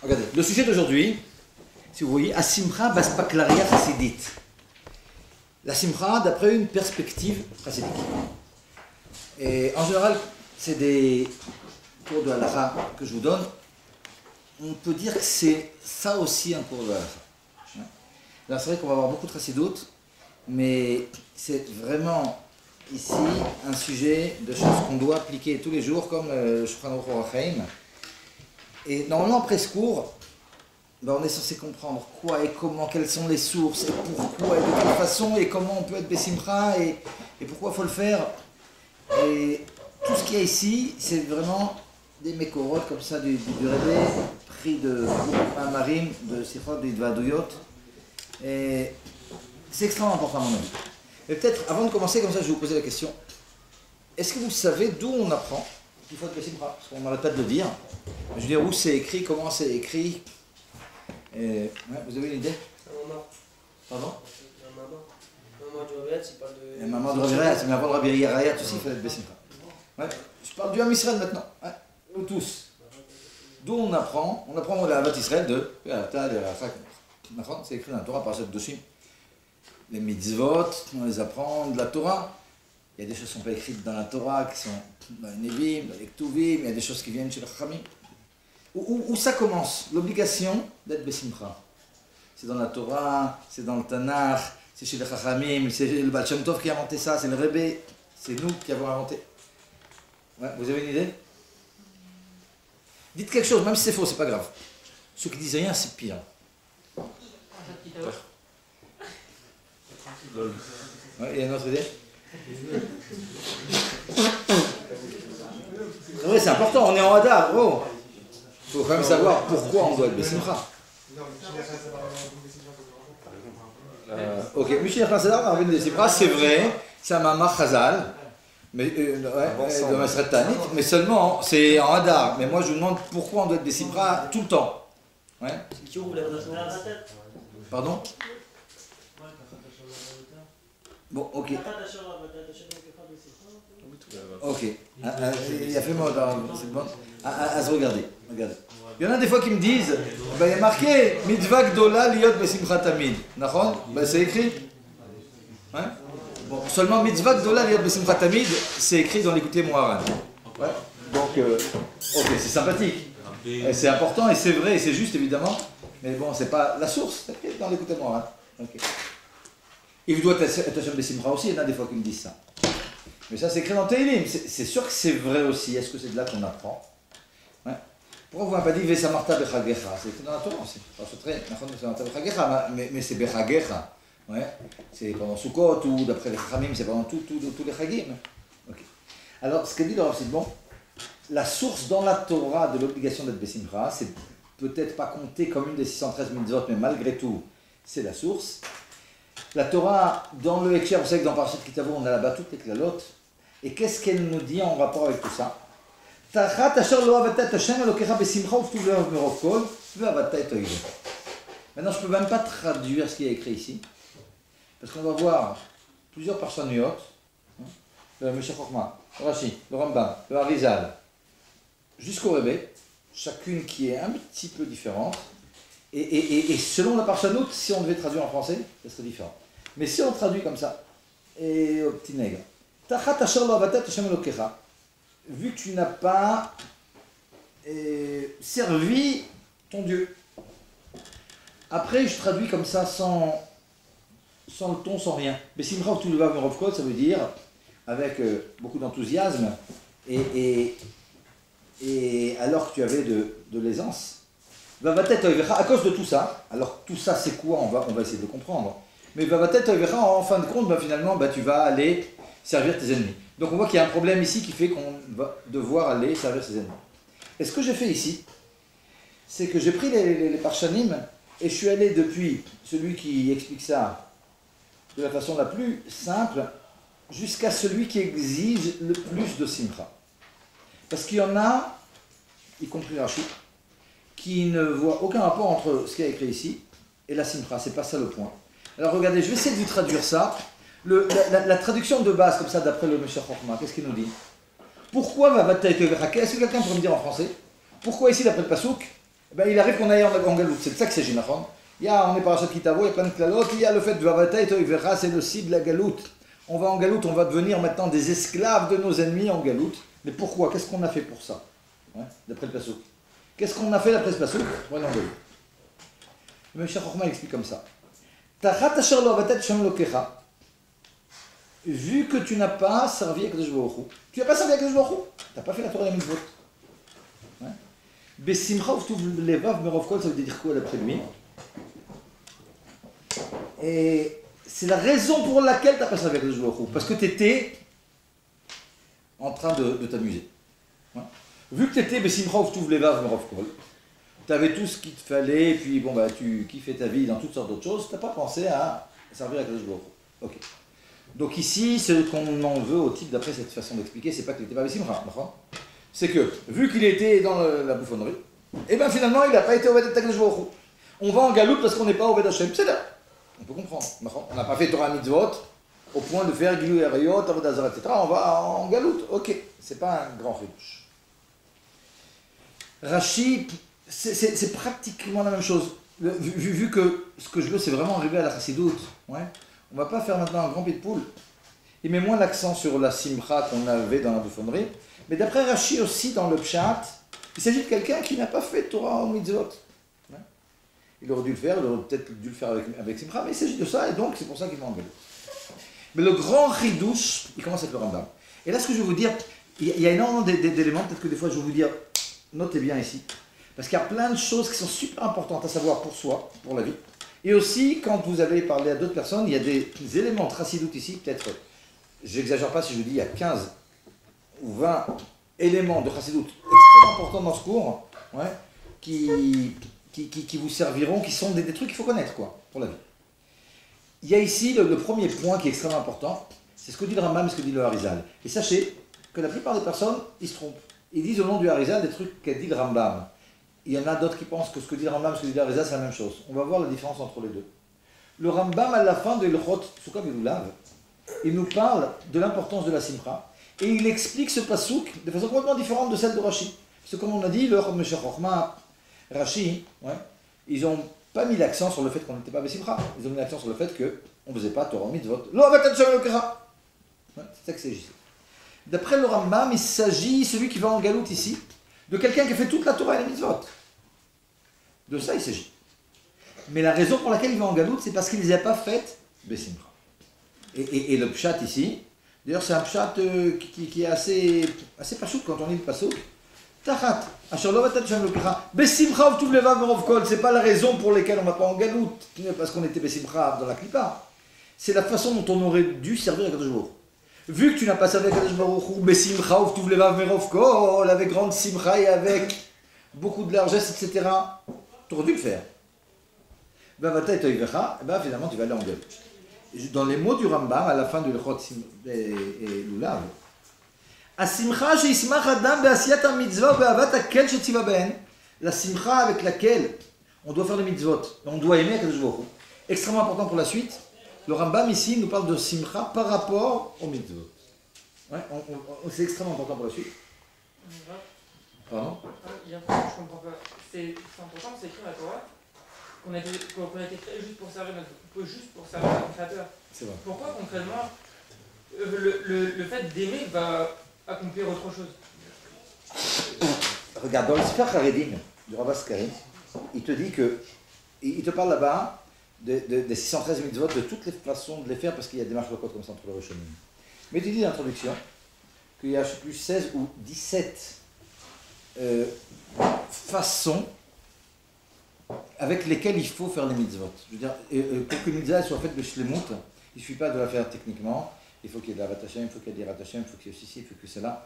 Regardez, le sujet d'aujourd'hui, si vous voyez, Asimcha Baspaklaria Chassidit. La Simcha d'après une perspective chassidique. Et en général, c'est des cours de halakha que je vous donne. On peut dire que c'est ça aussi un cours de halakha. Là, c'est vrai qu'on va avoir beaucoup de chassidoutes, mais c'est vraiment ici un sujet de choses qu'on doit appliquer tous les jours, comme le Shulchan Aruch Orach Chaim. Et normalement, après ce cours, ben on est censé comprendre quoi et comment, quelles sont les sources, et pourquoi, et de quelle façon, et comment on peut être Bessimcha, et pourquoi il faut le faire. Et tout ce qu'il y a ici, c'est vraiment des mékorotes comme ça du Rebbe, pris de Marim, de Sichot, de Dvadouyot. Et c'est extrêmement important à mon avis. Mais peut-être, avant de commencer, comme ça, je vais vous poser la question. Est-ce que vous savez d'où on apprend qu'il faut être Bessimcha? Parce qu'on n'arrête pas de le dire. Je veux dire, où c'est écrit, comment c'est écrit. Ouais, vous avez une idée? Pardon? Maman du Rabbi il parle de... Maman du Rabbi mais avant le Rabbi Yarayat aussi, il fallait être Bessimcha. Ouais, je parle du Ham Israël maintenant. Ouais, nous tous. D'où on apprend la Havat Israël de c'est écrit dans la Torah par cette Doshim. Les mitzvot, on les apprend de la Torah. Il y a des choses qui ne sont pas écrites dans la Torah, qui sont dans les Nevim, dans les Ktuvim, il y a des choses qui viennent chez les Chachamim. Où ça commence? L'obligation d'être Bessimcha. C'est dans la Torah, c'est dans le Tanakh, c'est chez les Chachamim, c'est le Baal Shem Tov qui a inventé ça, c'est le Rebbe, c'est nous qui avons inventé. Ouais, vous avez une idée? Dites quelque chose, même si c'est faux, c'est pas grave. Ceux qui disent rien, c'est pire. Ouais, il y a une autre idée? Oui, c'est important, on est en Hadar, oh. Il faut quand même savoir pourquoi on doit être Bessimcha. Ok, Michel Khazal, c'est vrai, c'est un Mamar Khazal, mais de Masret Tanit, mais seulement, c'est en Hadar. Mais moi je vous demande pourquoi on doit être Bessimcha tout le temps. Ouais. Pardon? Bon, ok. Ok. Il a fait moi c'est bon. Regardez. Il y en a des fois qui me disent, il y a marqué Mitzvah Gdola liot besimcha tamid. Nachon? C'est écrit. Ouais. Bon, seulement Mitzvah Gdola liot besimcha tamid, c'est écrit dans l'écouté Moharan. Ouais. Donc, ok, c'est sympathique. Et c'est important et c'est vrai et c'est juste évidemment. Mais bon, c'est pas la source, c'est écrit dans l'écouté Moharan. Ok. Il doit être Hashem Bessimcha aussi, il y en a des fois qui me disent ça. Mais ça, c'est écrit dans Teilim. C'est sûr que c'est vrai aussi. Est-ce que c'est de là qu'on apprend? Ouais. Pourquoi vous m'avez pas dit Vesamarta Bechagecha? C'est écrit dans la Torah aussi. Mais c'est Bechagecha. Ouais. C'est pendant Sukkot ou d'après les Chachamim, c'est pendant tous les Chagim. Okay. Alors, ce que dit le Rav, c'est bon. La source dans la Torah de l'obligation d'être Bessimcha, c'est peut-être pas compté comme une des 613 mitzvot, mais malgré tout, c'est la source. La Torah, dans le Ekher, vous savez que dans Parashat Kitavo, on a là-bas toutes les clalotes. Et qu'est-ce qu'elle nous dit en rapport avec tout ça? Maintenant, je ne peux même pas traduire ce qui est écrit ici. Parce qu'on va voir plusieurs parshaniot, le Meshech Chochma, le Rashi, le Rambam, le Arizal, jusqu'au Rebbe, chacune qui est un petit peu différente. Et selon la parshanout, si on devait traduire en français, ça serait différent. Mais si on traduit comme ça, et au petit nègre, vu que tu n'as pas servi ton Dieu. Après, je traduis comme ça, sans le ton, sans rien. Besimcha U'tulevav Merov Kol, ça veut dire, avec beaucoup d'enthousiasme, et alors que tu avais de l'aisance. À cause de tout ça, alors tout ça c'est quoi? On va essayer de le comprendre. Mais en fin de compte, finalement, tu vas aller servir tes ennemis. Donc on voit qu'il y a un problème ici qui fait qu'on va devoir aller servir ses ennemis. Et ce que j'ai fait ici, c'est que j'ai pris les parshanim et je suis allé depuis celui qui explique ça de la façon la plus simple jusqu'à celui qui exige le plus de simcha. Parce qu'il y en a, y compris Rashi, qui ne voit aucun rapport entre ce qui est écrit ici et la simcha, c'est pas ça le point. Alors regardez, je vais essayer de vous traduire ça. La traduction de base, comme ça, d'après le Meshech Chochma, qu'est-ce qu'il nous dit? Pourquoi va Est-ce que quelqu'un pourrait me dire en français? Pourquoi ici, d'après le Passouk, Eh ben, il arrive qu'on aille en galoute. C'est de ça que c'est Ginachon. On est parachat Kitavo, il y a plein de clalot. Il y a le fait de Vavata et Toivera, c'est le cible de la galoute. On va en galoute, on va devenir maintenant des esclaves de nos ennemis en galoute. Mais pourquoi? Qu'est-ce qu'on a fait pour ça? D'après le Passouk. Qu'est-ce qu'on a fait d'après ce Passouk? Voilà en galoute. Le Meshach Chochma explique comme ça. Tachat asher lo avatet shem lokecha. Vu que tu n'as pas servi à Kadosh Baruch Hu, tu n'as pas servi à Kadosh Baruch Hu, tu n'as pas fait la Torah et la mitzvot. Besimcha uvtuv levav merov kol, ça veut dire quoi d'après lui? Et c'est la raison pour laquelle tu n'as pas servi à Kadosh Baruch Hu, parce que tu étais en train de t'amuser. Vu que tu étais Besimcha uvtuv levav merov kol, tu avais tout ce qu'il te fallait, et puis bon, bah, tu kiffais ta vie dans toutes sortes d'autres choses, tu n'as pas pensé à servir à Kadosh Baruch Hu. Ok. Donc ici, ce qu'on en veut au type, d'après cette façon d'expliquer, c'est pas qu'il n'était pas Bessimcha, c'est que, vu qu'il était dans la bouffonnerie, et bien finalement, il n'a pas été au Vedet Kadosh Baruch Hu. On va en galoute parce qu'on n'est pas au Vedet Hashem. C'est là. On peut comprendre. On n'a pas fait Torah Mitzvot au point de faire Gilou Erayot, Avodah Zarah, etc. On va en galoute. Ok, c'est pas un grand ridouche. Rashi, c'est pratiquement la même chose. Vu que ce que je veux, c'est vraiment arriver à la chassidoute. Ouais. On ne va pas faire maintenant un grand pied de poule. Il met moins l'accent sur la simcha qu'on avait dans la bouffonnerie. Mais d'après Rashi aussi, dans le pshat, il s'agit de quelqu'un qui n'a pas fait Torah ou mitzvot. Il aurait dû le faire, il aurait peut-être dû le faire avec simcha, mais il s'agit de ça, et donc c'est pour ça qu'il va en galoute. Mais le grand ridouche, il commence avec le Rambam. Et là, ce que je vais vous dire, il y a énormément d'éléments, peut-être que des fois je vais vous dire, notez bien ici, parce qu'il y a plein de choses qui sont super importantes à savoir pour soi, pour la vie. Et aussi, quand vous allez parler à d'autres personnes, il y a des éléments de chassidoute ici, peut-être, j'exagère pas si je vous dis, il y a 15 ou 20 éléments de chassidoute extrêmement importants dans ce cours, qui vous serviront, qui sont des trucs qu'il faut connaître, quoi, pour la vie. Il y a ici le premier point qui est extrêmement important, c'est ce que dit le Rambam et ce que dit le Harizal. Et sachez que la plupart des personnes, ils se trompent. Ils disent au nom du Harizal des trucs qu'a dit le Rambam. Il y en a d'autres qui pensent que ce que dit le Rambam et ce que dit le Harizal, c'est la même chose. On va voir la différence entre les deux. Le Rambam, à la fin de Ilchot Sukkah Be'Lulav, il nous parle de l'importance de la simcha, et il explique ce pasouk de façon complètement différente de celle de Rashi. Parce que comme on a dit, le Meshach Chochma, Rashi, ils n'ont pas mis l'accent sur le fait qu'on n'était pas Bessimcha, ils ont mis l'accent sur le fait qu'on ne faisait pas Torah Mitzvot. Lo avatat shem lokecha. C'est ça que c'est ici. D'après le Rambam, il s'agit, celui qui va en galoute ici, de quelqu'un qui a fait toute la Torah et les Mitzvot. De ça il s'agit. Mais la raison pour laquelle il va en galoute, c'est parce qu'il ne les a pas faites Bessimcha. Et le pshat ici, d'ailleurs c'est un pshat qui est assez pachouk quand on lit le pasouk. Tachat, asher lo avatat shem lokecha, besimcha uvtuv levav merov kol, c'est pas la raison pour laquelle on ne va pas en galoute, parce qu'on était besimcha dans la clipa. C'est la façon dont on aurait dû servir à Kadosh Baruch Hu. Vu que tu n'as pas servi à Kadosh Baruch Hu, besimcha uvtuv levav merov kol, avec grande simcha et avec beaucoup de largesse, etc., tu aurais dû le faire. Vavata et toivecha, et bien finalement tu vas aller en galoute. Dans les mots du Rambam, à la fin du Ilchot Lulav, la simcha avec laquelle on doit faire les mitzvot, on doit aimer Kadosh Baruch Hu. Extrêmement important pour la suite, le Rambam ici nous parle de simcha par rapport aux mitzvot. C'est extrêmement important pour la suite. Pardon? Il y a un truc que je comprends pas. C'est important, c'est écrit dans la Torah qu'on a été créé juste pour servir notre Créateur. C'est vrai. Pourquoi concrètement le fait d'aimer va accomplir autre chose? Regarde, dans le Sefer Haredim du Rav Askari, il te dit que, il te parle là-bas des 613 mitzvot, de toutes les façons de les faire, parce qu'il y a des marches comme ça entre le Rishonim. Mais il te dit dans l'introduction qu'il y a, je ne sais plus, 16 ou 17 façons avec lesquelles il faut faire les mitzvot. Je veux dire, pour qu'une mitzvah soit faite de shlemut, il ne suffit pas de la faire techniquement. Il faut qu'il y ait de la ratachem, il faut qu'il y ait des ratachem, il faut qu'il y ait ceci, il faut que cela.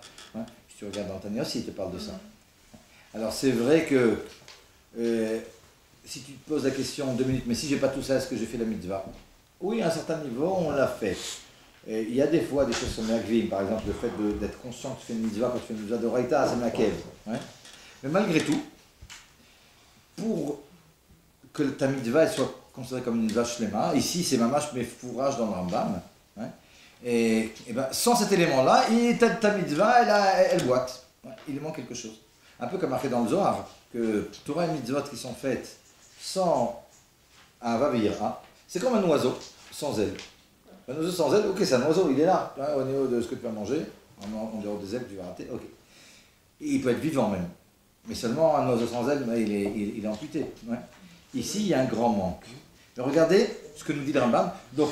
Si tu regardes dans Tania aussi, il te parle de ça. Alors c'est vrai que si tu te poses la question en 2 minutes, mais si j'ai pas tout ça, est-ce que j'ai fait la mitzvah? Oui, à un certain niveau, on l'a fait. Il y a des fois des choses sur Mergvim, par exemple le fait d'être conscient que tu fais une mitzvah, quand tu fais une mitzvah de Raïta, c'est Makev. Mais malgré tout, pour que ta mitzvah soit considérée comme une mitzvah shlema, ici c'est mamash mes fourrages dans le Rambam, et ben, sans cet élément-là, ta mitzvah, elle boite. Il manque quelque chose. un peu comme marqué dans le Zohar, que Torah et mitzvot qui sont faites sans un vavira, c'est comme un oiseau sans aile. Un oiseau sans aile, ok, c'est un oiseau, il est là, au niveau de ce que tu vas manger, en dehors des ailes, tu vas rater, ok. Il peut être vivant même, mais seulement un oiseau sans aile, il est amputé. Ouais. Ici, il y a un grand manque. Mais regardez ce que nous dit le Rambam. Donc,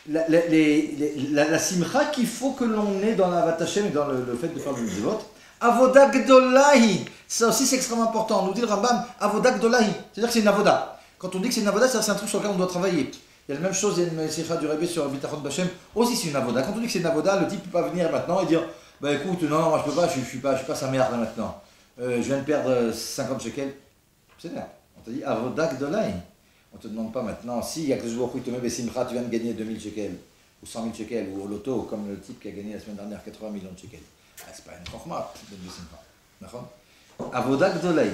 la simcha qu'il faut que l'on ait dans la Vatachem et dans le fait de faire le mitzvot, avoda gdolahi. Ça aussi, c'est extrêmement important. On nous dit le Rambam, avoda gdolahi. C'est-à-dire que c'est une avoda. Quand on dit que c'est une avoda, c'est un truc sur lequel on doit travailler. Il y a la même chose, il y a une simcha du Rebbe sur Bitachon Bachem. Aussi, c'est une avoda. Quand on dit que c'est une avoda, le type ne peut pas venir maintenant et dire, bah écoute, non, moi je peux pas, je suis pas sa mère là maintenant. Je viens de perdre 50 shekels. C'est bien. On te dit avoda gdolahi. On ne te demande pas maintenant, si il y a que le jour où il te met Bessimcha, tu viens de gagner 2000 shekels, ou 100 000 shekels, ou au loto, comme le type qui a gagné la semaine dernière 80 millions de shekels. Ah, c'est pas une chokma de Bessimcha. D'accord? Avoda gdolai.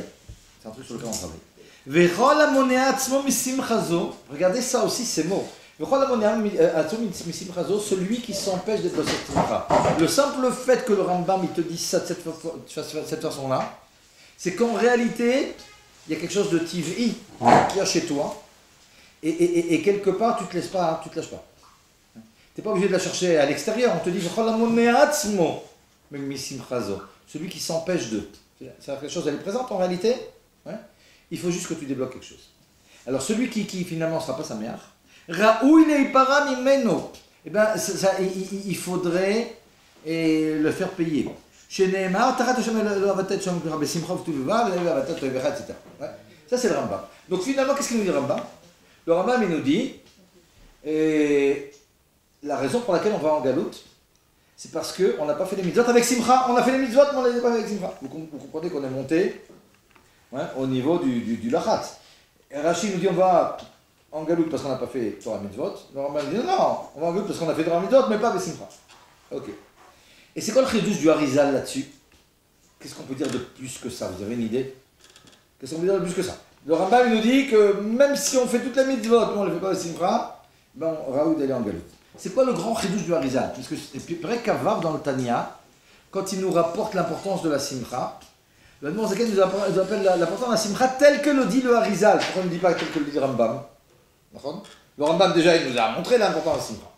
C'est un truc sur lequel on travaille. Vechol amonea atzmo misimchazo. Regardez ça aussi, ces mots. Vechol amonea atzmo misimchazo, celui qui s'empêche d'être dans cette simcha. Le simple fait que le Rambam il te dise ça de cette façon-là, c'est qu'en réalité, il y a quelque chose de tiv'i qu'il y a chez toi, et quelque part, tu ne te lâches pas. Tu n'es pas obligé de la chercher à l'extérieur. On te dit, celui qui s'empêche de. C'est quelque chose, elle est présente en réalité. Ouais. Il faut juste que tu débloques quelque chose. Alors, celui qui finalement ne sera pas sa mère, eh ben, il faudrait le faire payer. Ça, c'est le Rambam. Donc finalement, qu'est-ce qu'il nous dit le Rambam? Le Rambam, il nous dit la raison pour laquelle on va en galoute, c'est parce qu'on n'a pas fait les mitzvot avec Simcha. On a fait les mitzvot, mais on ne les a pas fait avec Simcha. Vous comprenez qu'on est monté au niveau du lachat. Rachid nous dit on va en galoute parce qu'on n'a pas fait Torah mitzvot. Le Rambam dit non, on va en galoute parce qu'on a fait Torah mitzvot, mais pas avec Simcha. Ok. Et c'est quoi le chidouche du Harizal là-dessus? Qu'est-ce qu'on peut dire de plus que ça? Vous avez une idée? Qu'est-ce qu'on peut dire de plus que ça? Le Rambam nous dit que même si on fait toute la mitzvot, mais on ne le fait pas au Simcha, ben Raoud elle est en galoute. C'est quoi le grand chidouche du Harizal? Parce que c'est vrai qu'Avav dans le Tanya, quand il nous rapporte l'importance de la Simcha, le Admor Zaken nous appelle l'importance de la Simcha tel que le dit le Harizal. Pourquoi on ne dit pas tel que le dit le Rambam? Le Rambam déjà il nous a montré l'importance de la Simcha.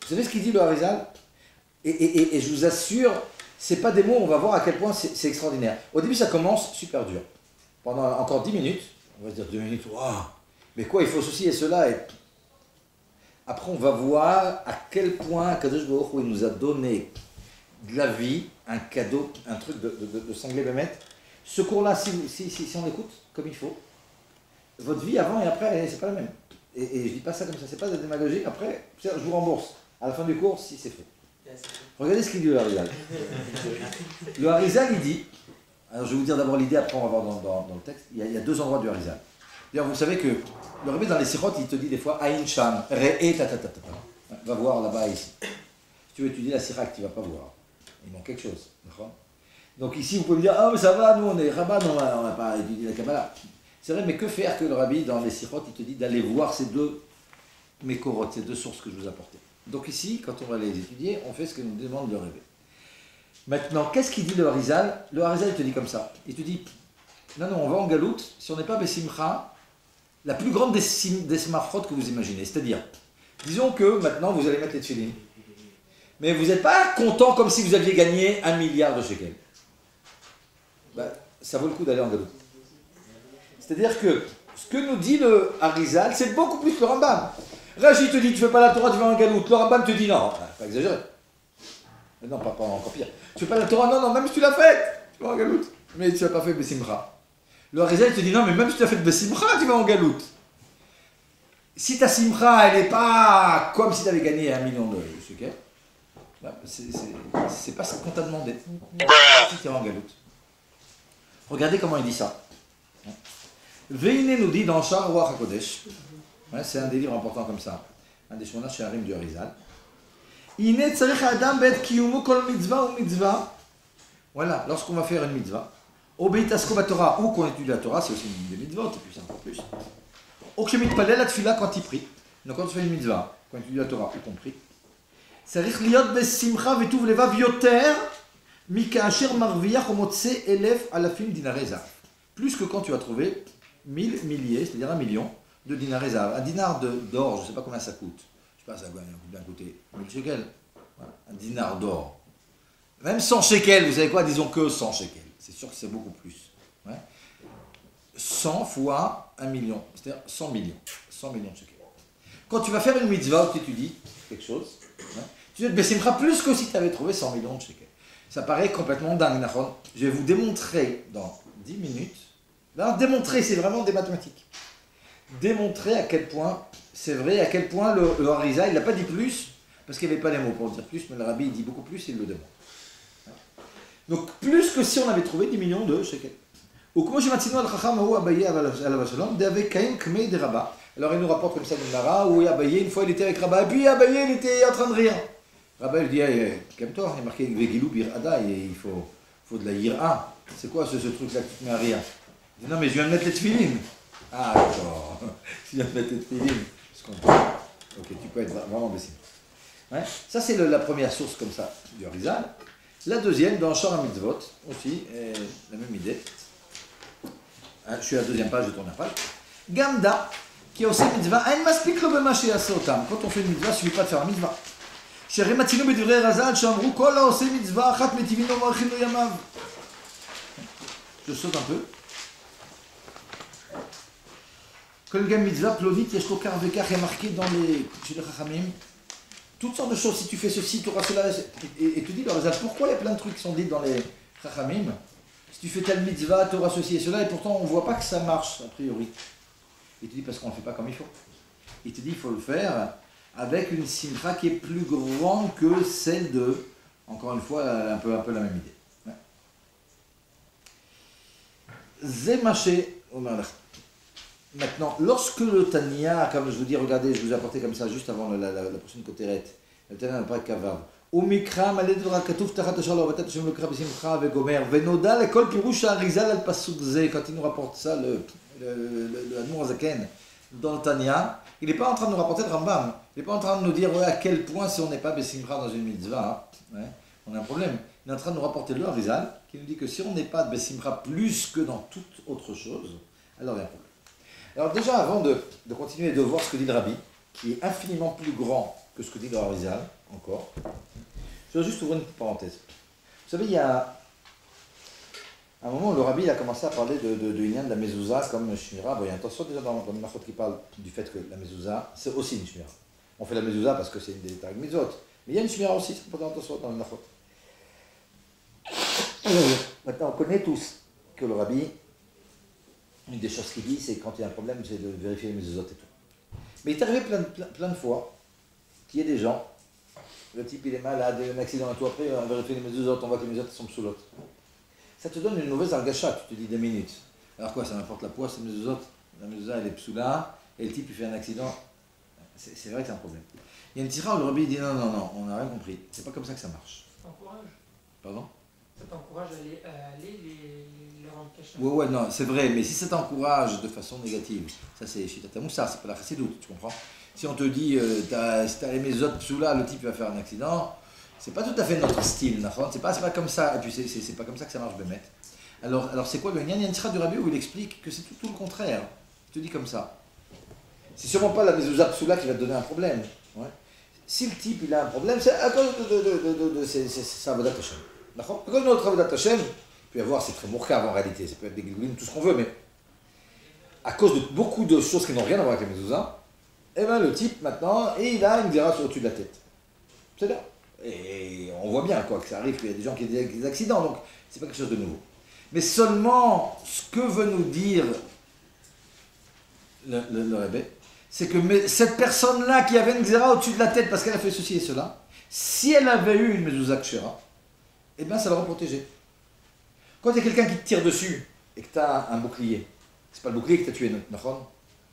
Vous savez ce qu'il dit le Harizal? Et je vous assure, c'est pas des mots, on va voir à quel point c'est extraordinaire. Au début, ça commence super dur. Pendant encore 10 minutes, on va se dire 2 minutes, waouh, mais quoi, il faut ceci et cela. Et après, on va voir à quel point Kadosh Baruch Hu il nous a donné de la vie, un cadeau, un truc de sanglé bémet. Ce cours-là, si on l'écoute comme il faut, votre vie avant et après, c'est pas la même. Et je dis pas ça comme ça, c'est pas de la démagogie. Après, je vous rembourse. À la fin du cours, si c'est fait. Regardez ce qu'il dit le Harizal. Le Harizal, il dit, alors je vais vous dire d'abord l'idée, après on va voir dans le texte, il y a 2 endroits du Harizal. D'ailleurs, vous savez que le Rebbe dans les sirotes, il te dit des fois, Aïn Sham, Re'e, tatatata. Va voir là-bas, ici. Si tu veux étudier la sirah, tu ne vas pas voir. Il manque quelque chose. Donc ici, vous pouvez me dire, ah, mais ça va, nous on est rabbin, on n'a pas étudié la Kabbalah. C'est vrai, mais que faire que le Rabbi, dans les sirotes, il te dit d'aller voir ces 2 mékorotes, ces 2 sources que je vous apportais. Donc ici, quand on va les étudier, on fait ce que nous demande le Rebbe. Maintenant, qu'est-ce qu'il dit le Harizal? Le Harizal, il te dit comme ça. Il te dit, non, on va en galoute, si on n'est pas Bessimcha, la plus grande des simafrot que vous imaginez. C'est-à-dire, disons que maintenant, vous allez mettre les tefillin. Mais vous n'êtes pas content comme si vous aviez gagné 1 milliard de shekels. Ben, ça vaut le coup d'aller en galoute. C'est-à-dire que ce que nous dit le Harizal, c'est beaucoup plus que le Rambam. Rachid te dit, tu ne fais pas la Torah, tu vas en galoute. Le Rambam te dit, non, pas exagéré. Non, pas encore pire. Tu ne fais pas la Torah, non, même si tu l'as faite, tu vas en galoute. Mais tu n'as pas fait Bessimcha. Le Harizal te dit, non, mais même si tu as fait Bessimcha, tu vas en galoute. Si ta Simcha, elle n'est pas comme si tu avais gagné 1 million de shekels, c'est pas ce qu'on t'a demandé. Si tu es en galoute. Regardez comment il dit ça. Veine nous dit dans Shar Ruach HaKodesh, c'est un des livres importants comme ça, un des Shmona She'arim du Harizal. Ine tzarich adam be'et kiyumu kol mitzvah ou mitzvah. Voilà, lorsqu'on va faire une mitzvah, obéit asko Torah ou qu'on étudie la Torah, c'est aussi une des mitzvot, et puis c'est encore plus. Ou que mitpalel la tefila quand il prie. Donc quand on fait une mitzvah, quand on étudie la Torah ou qu'on prie, tzarich liot besimcha vetuv levav yoter Mika asher marviach omotse elef alafim dinarei zahav. Plus que quand tu as trouvé 1000 milliers, c'est-à-dire 1 million de dinarei zahav. Un dinar d'or, je ne sais pas combien ça coûte. Je ne sais pas, ça va bien coûter 1000 shekels. Voilà. Un dinar d'or. Même 100 shekels, vous savez quoi, disons que 100 shekels. C'est sûr que c'est beaucoup plus. Ouais. 100 fois 1 million, c'est-à-dire 100 millions. 100 millions de shekels. Quand tu vas faire une mitzvah où tu étudies quelque chose, ouais, tu te baisseras plus que si tu avais trouvé 100 millions de shekels. Ça paraît complètement dingue. Je vais vous démontrer dans 10 minutes. Non, démontrer, c'est vraiment des mathématiques. Démontrer à quel point c'est vrai, à quel point le Harizal, il n'a pas dit plus, parce qu'il n'y avait pas les mots pour dire plus, mais le Rabbi il dit beaucoup plus, il le demande. Donc plus que si on avait trouvé 10 millions de shekels. Alors il nous rapporte comme ça de Nara, où Abaye, une fois il était avec Rabba, et puis Abaye il était en train de rire. Rabba lui dit, calme-toi, il est marqué Vegilou bir Ada, il faut de la yira. C'est quoi ce truc-là que tu te mets à rire? Il dit, non mais je viens de mettre les tefilines. Ah d'accord, je viens de mettre les tefilines. Ok, tu peux être vraiment baissé. Ouais. Ça c'est la première source comme ça du Harizal. La deuxième, dans Shor HaMitzvot, aussi, la même idée. Je suis à la deuxième page, je tourne la page. Gamda, qui a aussi mitzvah, ein maspik lo bema sheyaseh otam. Quand on fait une mitzvah, il ne suffit pas de faire un mitzvah. Sherem matzinu b'divrei Razal, she'amru kol ha'oseh mitzvah achat metivino v'archim lo yamav. Je saute un peu. Kol gam mitzvah plonit yesh lo kar vekar, est marqué dans chez les Chachamim. Toutes sortes de choses, si tu fais ceci, tu auras cela. Et tu dis, le Razal, pourquoi il y a plein de trucs qui sont dits dans les Chachamim? Si tu fais telle mitzvah, tu auras ceci et cela, et pourtant on ne voit pas que ça marche, a priori. Il te dit, parce qu'on ne le fait pas comme il faut. Il te dit, il faut le faire avec une simcha qui est plus grande que celle de, encore une fois, un peu la même idée. Zemaché Omer. Maintenant, lorsque le Tania, comme je vous dis, regardez, je vous ai apporté comme ça juste avant la prochaine cotérette, le Tania n'a pas de kavav. Umikra maled v'ra katouf tachat hashar lo avatat Hashem lekra b'simcha vegomer venoda lekol pirush ha'arizal al pasuk ze. Quand il nous rapporte ça, le Admor Zaken dans le Tania, il n'est pas en train de nous rapporter le Rambam. Il n'est pas en train de nous dire ouais, à quel point si on n'est pas b'simcha dans une mitzvah, hein, ouais, on a un problème. Il est en train de nous rapporter le Harizal qui nous dit que si on n'est pas b'simcha plus que dans toute autre chose, alors il y a un problème. Alors déjà, avant de continuer de voir ce que dit le Rabbi, qui est infiniment plus grand que ce que dit le Harizal, encore, je vais juste ouvrir une petite parenthèse. Vous savez, il y a un moment où le Rabbi a commencé à parler de Inyan de la mezouza comme shmira. Bon, il y a attention déjà dans le Nachot qui parle du fait que la mezouza, c'est aussi une shmira. On fait la mezouza parce que c'est une des tarek mitzvot. Mais il y a une shmira aussi, c'est pas attention dans le Nachot. Maintenant, on connaît tous que le Rabbi, une des choses qu'il dit, c'est quand il y a un problème, c'est de vérifier les mezuzot et tout. Mais il est arrivé plein de fois qu'il y ait des gens, le type il est malade, il y a un accident et tout, après on vérifie les mezuzot, on voit que les mezuzot sont psoulotes. Ça te donne une mauvaise argacha, tu te dis des minutes. Alors quoi, ça n'importe la poisse, les mezuzot, la mezuzah elle est psoula, et le type il fait un accident. C'est vrai que c'est un problème. Il y a une tira où le Rabbi dit non, on n'a rien compris, c'est pas comme ça que ça marche. Ça t'encourage. Pardon? Ça t'encourage à aller les rendre cachés. Ouais, non, c'est vrai, mais si ça t'encourage de façon négative, ça c'est Shitat HaMussar, c'est pas la chassidoute, tu comprends? Si on te dit, si t'as les mezuzot psoula, le type va faire un accident, c'est pas tout à fait notre style, c'est pas comme ça, et puis c'est pas comme ça que ça marche, Bémet. Alors c'est quoi le Nyan Yantra du Rabbi où il explique que c'est tout le contraire. Il te dit comme ça. C'est sûrement pas la mezuzah psoula qui va te donner un problème. Ouais. Si le type il a un problème, c'est à cause de sa Avodat Hashem. À cause de notre Avodat Hashem, il peut y avoir, c'est très mourkav en réalité, ça peut être des gilgoulim, tout ce qu'on veut, mais à cause de beaucoup de choses qui n'ont rien à voir avec la mezuzah, eh ben le type maintenant, et il a une dira au-dessus de la tête. C'est là. Et on voit bien quoi, que ça arrive qu'il y a des gens qui ont des accidents, donc c'est pas quelque chose de nouveau. Mais seulement, ce que veut nous dire le Rebbe, c'est que cette personne-là qui avait une xéra au-dessus de la tête parce qu'elle a fait ceci et cela, si elle avait eu une mezuzah kshera, eh bien ça l'aurait protégée. Quand il y a quelqu'un qui te tire dessus et que tu as un bouclier, c'est pas le bouclier qui t'a tué, Nachon,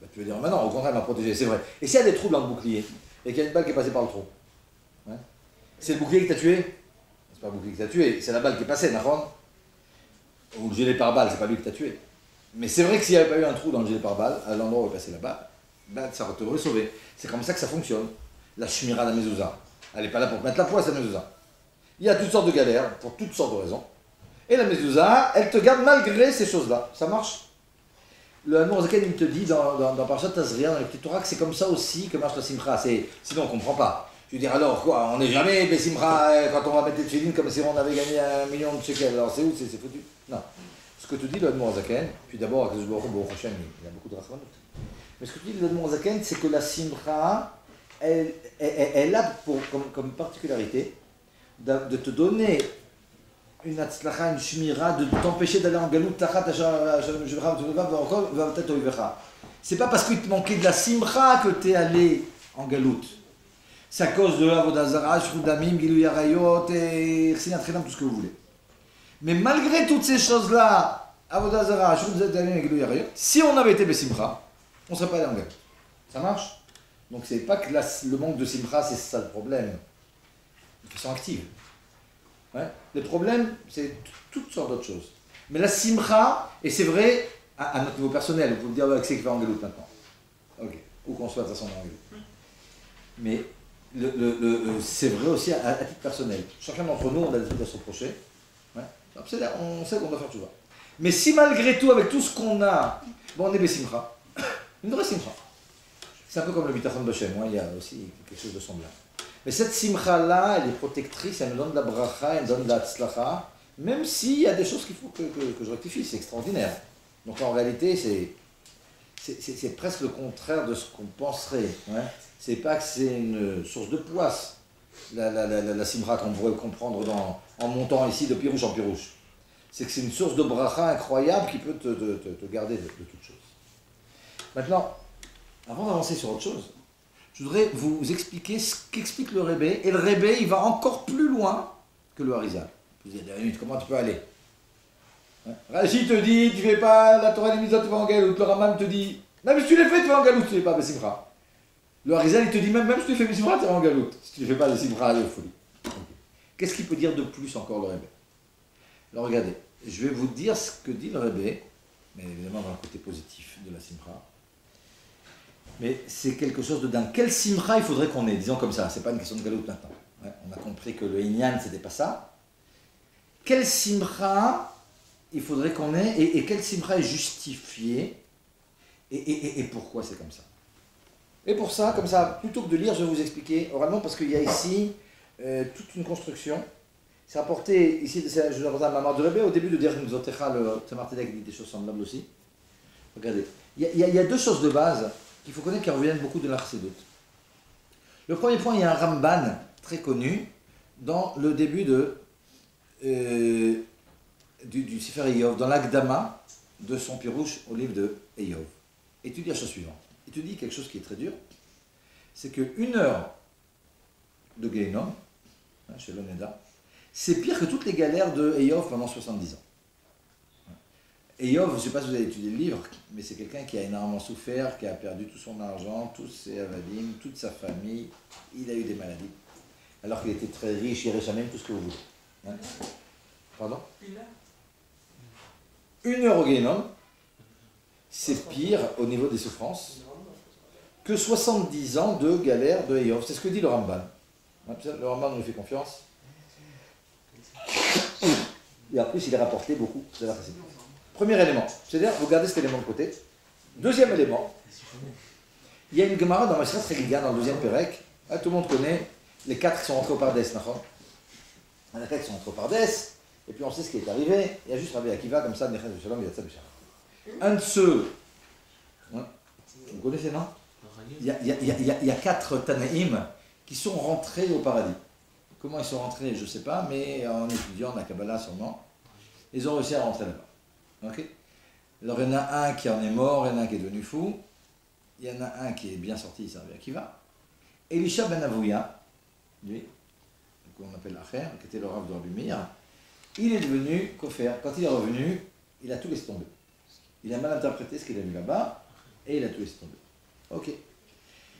bah, tu vas dire, non, au contraire, elle m'a protégé, c'est vrai. Et s'il y a des trous dans le bouclier et qu'il y a une balle qui est passée par le trou, hein, c'est le bouclier qui t'a tué? C'est pas le bouclier qui t'a tué, c'est la balle qui est passée, Nachon. Ou le gilet pare-balles, c'est pas lui qui t'a tué. Mais c'est vrai que s'il n'y avait pas eu un trou dans le gilet pare-balles, à l'endroit où est passée la balle, ben, ça t'aurait sauvé. C'est comme ça que ça fonctionne. La shmira de la mezuzah. Elle n'est pas là pour mettre la poisse à la mezuzah. Il y a toutes sortes de galères, pour toutes sortes de raisons. Et la mezouza, elle te garde malgré ces choses-là. Ça marche? Le Admor Zaken, il te dit dans Parashat Tazria, dans le petit Torah, que c'est comme ça aussi que marche la simcha. Sinon, on ne comprend pas. Je veux dire, alors quoi, on n'est jamais des simcha quand on va mettre des tefilines comme si on avait gagné 1 million de shekels. Alors c'est où? C'est foutu. Non. Ce que te dit le Admor Zaken, puis d'abord, avec le Baruch Hashem, il y a beaucoup de rachmanut. Mais ce que te dit le Admor Zaken, c'est que la simcha, elle a comme particularité de te donner une atzlacha, une shmira, de t'empêcher d'aller en galout, c'est pas parce qu'il te manquait de la simcha que tu es allé en galout. C'est à cause de l'avodah zara, shrudamim, gilou yarayot, et tout ce que vous voulez. Mais malgré toutes ces choses-là, avodah zara, shrudamim, et gilou yarayot, si on avait été besimcha, on ne serait pas allé en galout. Ça marche? Donc c'est pas que le manque de simcha, c'est ça le problème. De façon active. Ouais. Le problème, c'est toutes sortes d'autres choses. Mais la simcha, et c'est vrai à notre niveau personnel, vous pouvez dire avec c'est qui va en galoute maintenant. Ok. Où qu'on soit, de toute façon, en galoute. Mais c'est vrai aussi à titre personnel. Chacun d'entre nous, on a des trucs à se reprocher. Ouais. On sait qu'on doit faire tout ça. Mais si malgré tout, avec tout ce qu'on a, bon, on est besimcha, une vraie simcha. C'est un peu comme le bitachon b'Hashem, il y a aussi quelque chose de semblable. Mais cette simcha-là, elle est protectrice, elle me donne de la bracha, elle me donne de la tzlacha, même s'il y a des choses qu'il faut que je rectifie, c'est extraordinaire. Donc en réalité, c'est presque le contraire de ce qu'on penserait. Ouais. C'est pas que c'est une source de poisse, la simcha qu'on pourrait comprendre en montant ici de pirouche en pirouche. C'est que c'est une source de bracha incroyable qui peut te garder de toutes choses. Maintenant, avant d'avancer sur autre chose, je voudrais vous expliquer ce qu'explique le Rebbe. Et le Rebbe, il va encore plus loin que le Harizal. Vous dites, comment tu peux aller? Rashi te dit, tu ne fais pas la Torah des Mitzvot, tu vas en galoute. Le Rambam te dit, même si tu les fais, tu vas en galoute, tu ne fais pas Besimcha. Le Harizal, il te dit, même si tu fais Besimcha, tu vas en galoute. Si tu ne fais pas Besimcha, il est folie. Qu'est-ce qu'il peut dire de plus encore le Rebbe? Alors regardez, je vais vous dire ce que dit le Rebbe, mais évidemment dans le côté positif de la Simcha. Mais c'est quelque chose de dingue. Quel simcha il faudrait qu'on ait, disons comme ça, c'est pas une question de galoute maintenant. Ouais, on a compris que le Inyan, c'était pas ça. Quel simcha il faudrait qu'on ait, et quel simcha est justifié, et pourquoi c'est comme ça. Et pour ça, comme ça, plutôt que de lire, je vais vous expliquer oralement, parce qu'il y a ici toute une construction. C'est rapporté, ici, je vous apporte un mamar de Rebbe, au début de Derech Mitzvotecha, le Tzemar-Tzedek dit des choses semblables aussi. Regardez, il y a deux choses de base qu'il faut connaître qui reviennent beaucoup de l'Archédoute. Le premier point, il y a un Ramban très connu dans le début du Sefer Eiyov, dans l'Akdama de son pirouche au livre de Eiyov. Et tu dis la chose suivante. Il te dit quelque chose qui est très dur, c'est qu'une heure de Gehinnom, chez l'Oneda, c'est pire que toutes les galères de Eiyov pendant 70 ans. Eiyov, je ne sais pas si vous avez étudié le livre, mais c'est quelqu'un qui a énormément souffert, qui a perdu tout son argent, tous ses avadim, toute sa famille. Il a eu des maladies. Alors qu'il était très riche, il riche même tout ce que vous voulez. Hein? Pardon? Une heure au Gehinnom, c'est pire au niveau des souffrances que 70 ans de galère de Eiyov. C'est ce que dit le Ramban. Le Ramban nous fait confiance. Et en plus, il est rapporté beaucoup de la précédente. Premier élément, c'est-à-dire, vous gardez cet élément de côté. Deuxième élément, il y a une Gemara dans Masechet Regiga, dans le deuxième Pérec. Tout le monde connaît les 4 qui sont rentrés au Pardes. Il y en a 4 qui sont rentrés au Pardes, et puis on sait ce qui est arrivé. Il y a juste Rabbi Akiva, comme ça, un de ceux, hein, vous connaissez, non? Il y a 4 Tanaïm qui sont rentrés au paradis. Comment ils sont rentrés, je ne sais pas, mais en étudiant la Kabbalah sûrement, ils ont réussi à rentrer là-bas. Okay. Alors il y en a un qui en est mort, il y en a un qui est devenu fou, il y en a un qui est bien sorti, il servait à Kiva. Elisha ben Avouya, lui, qu'on appelle Acher, qui était le Rav de Rabbi Meir, il est devenu Kofer. Quand il est revenu, il a tout laissé tomber. Il a mal interprété ce qu'il a vu là-bas, et il a tout laissé tomber. Ok.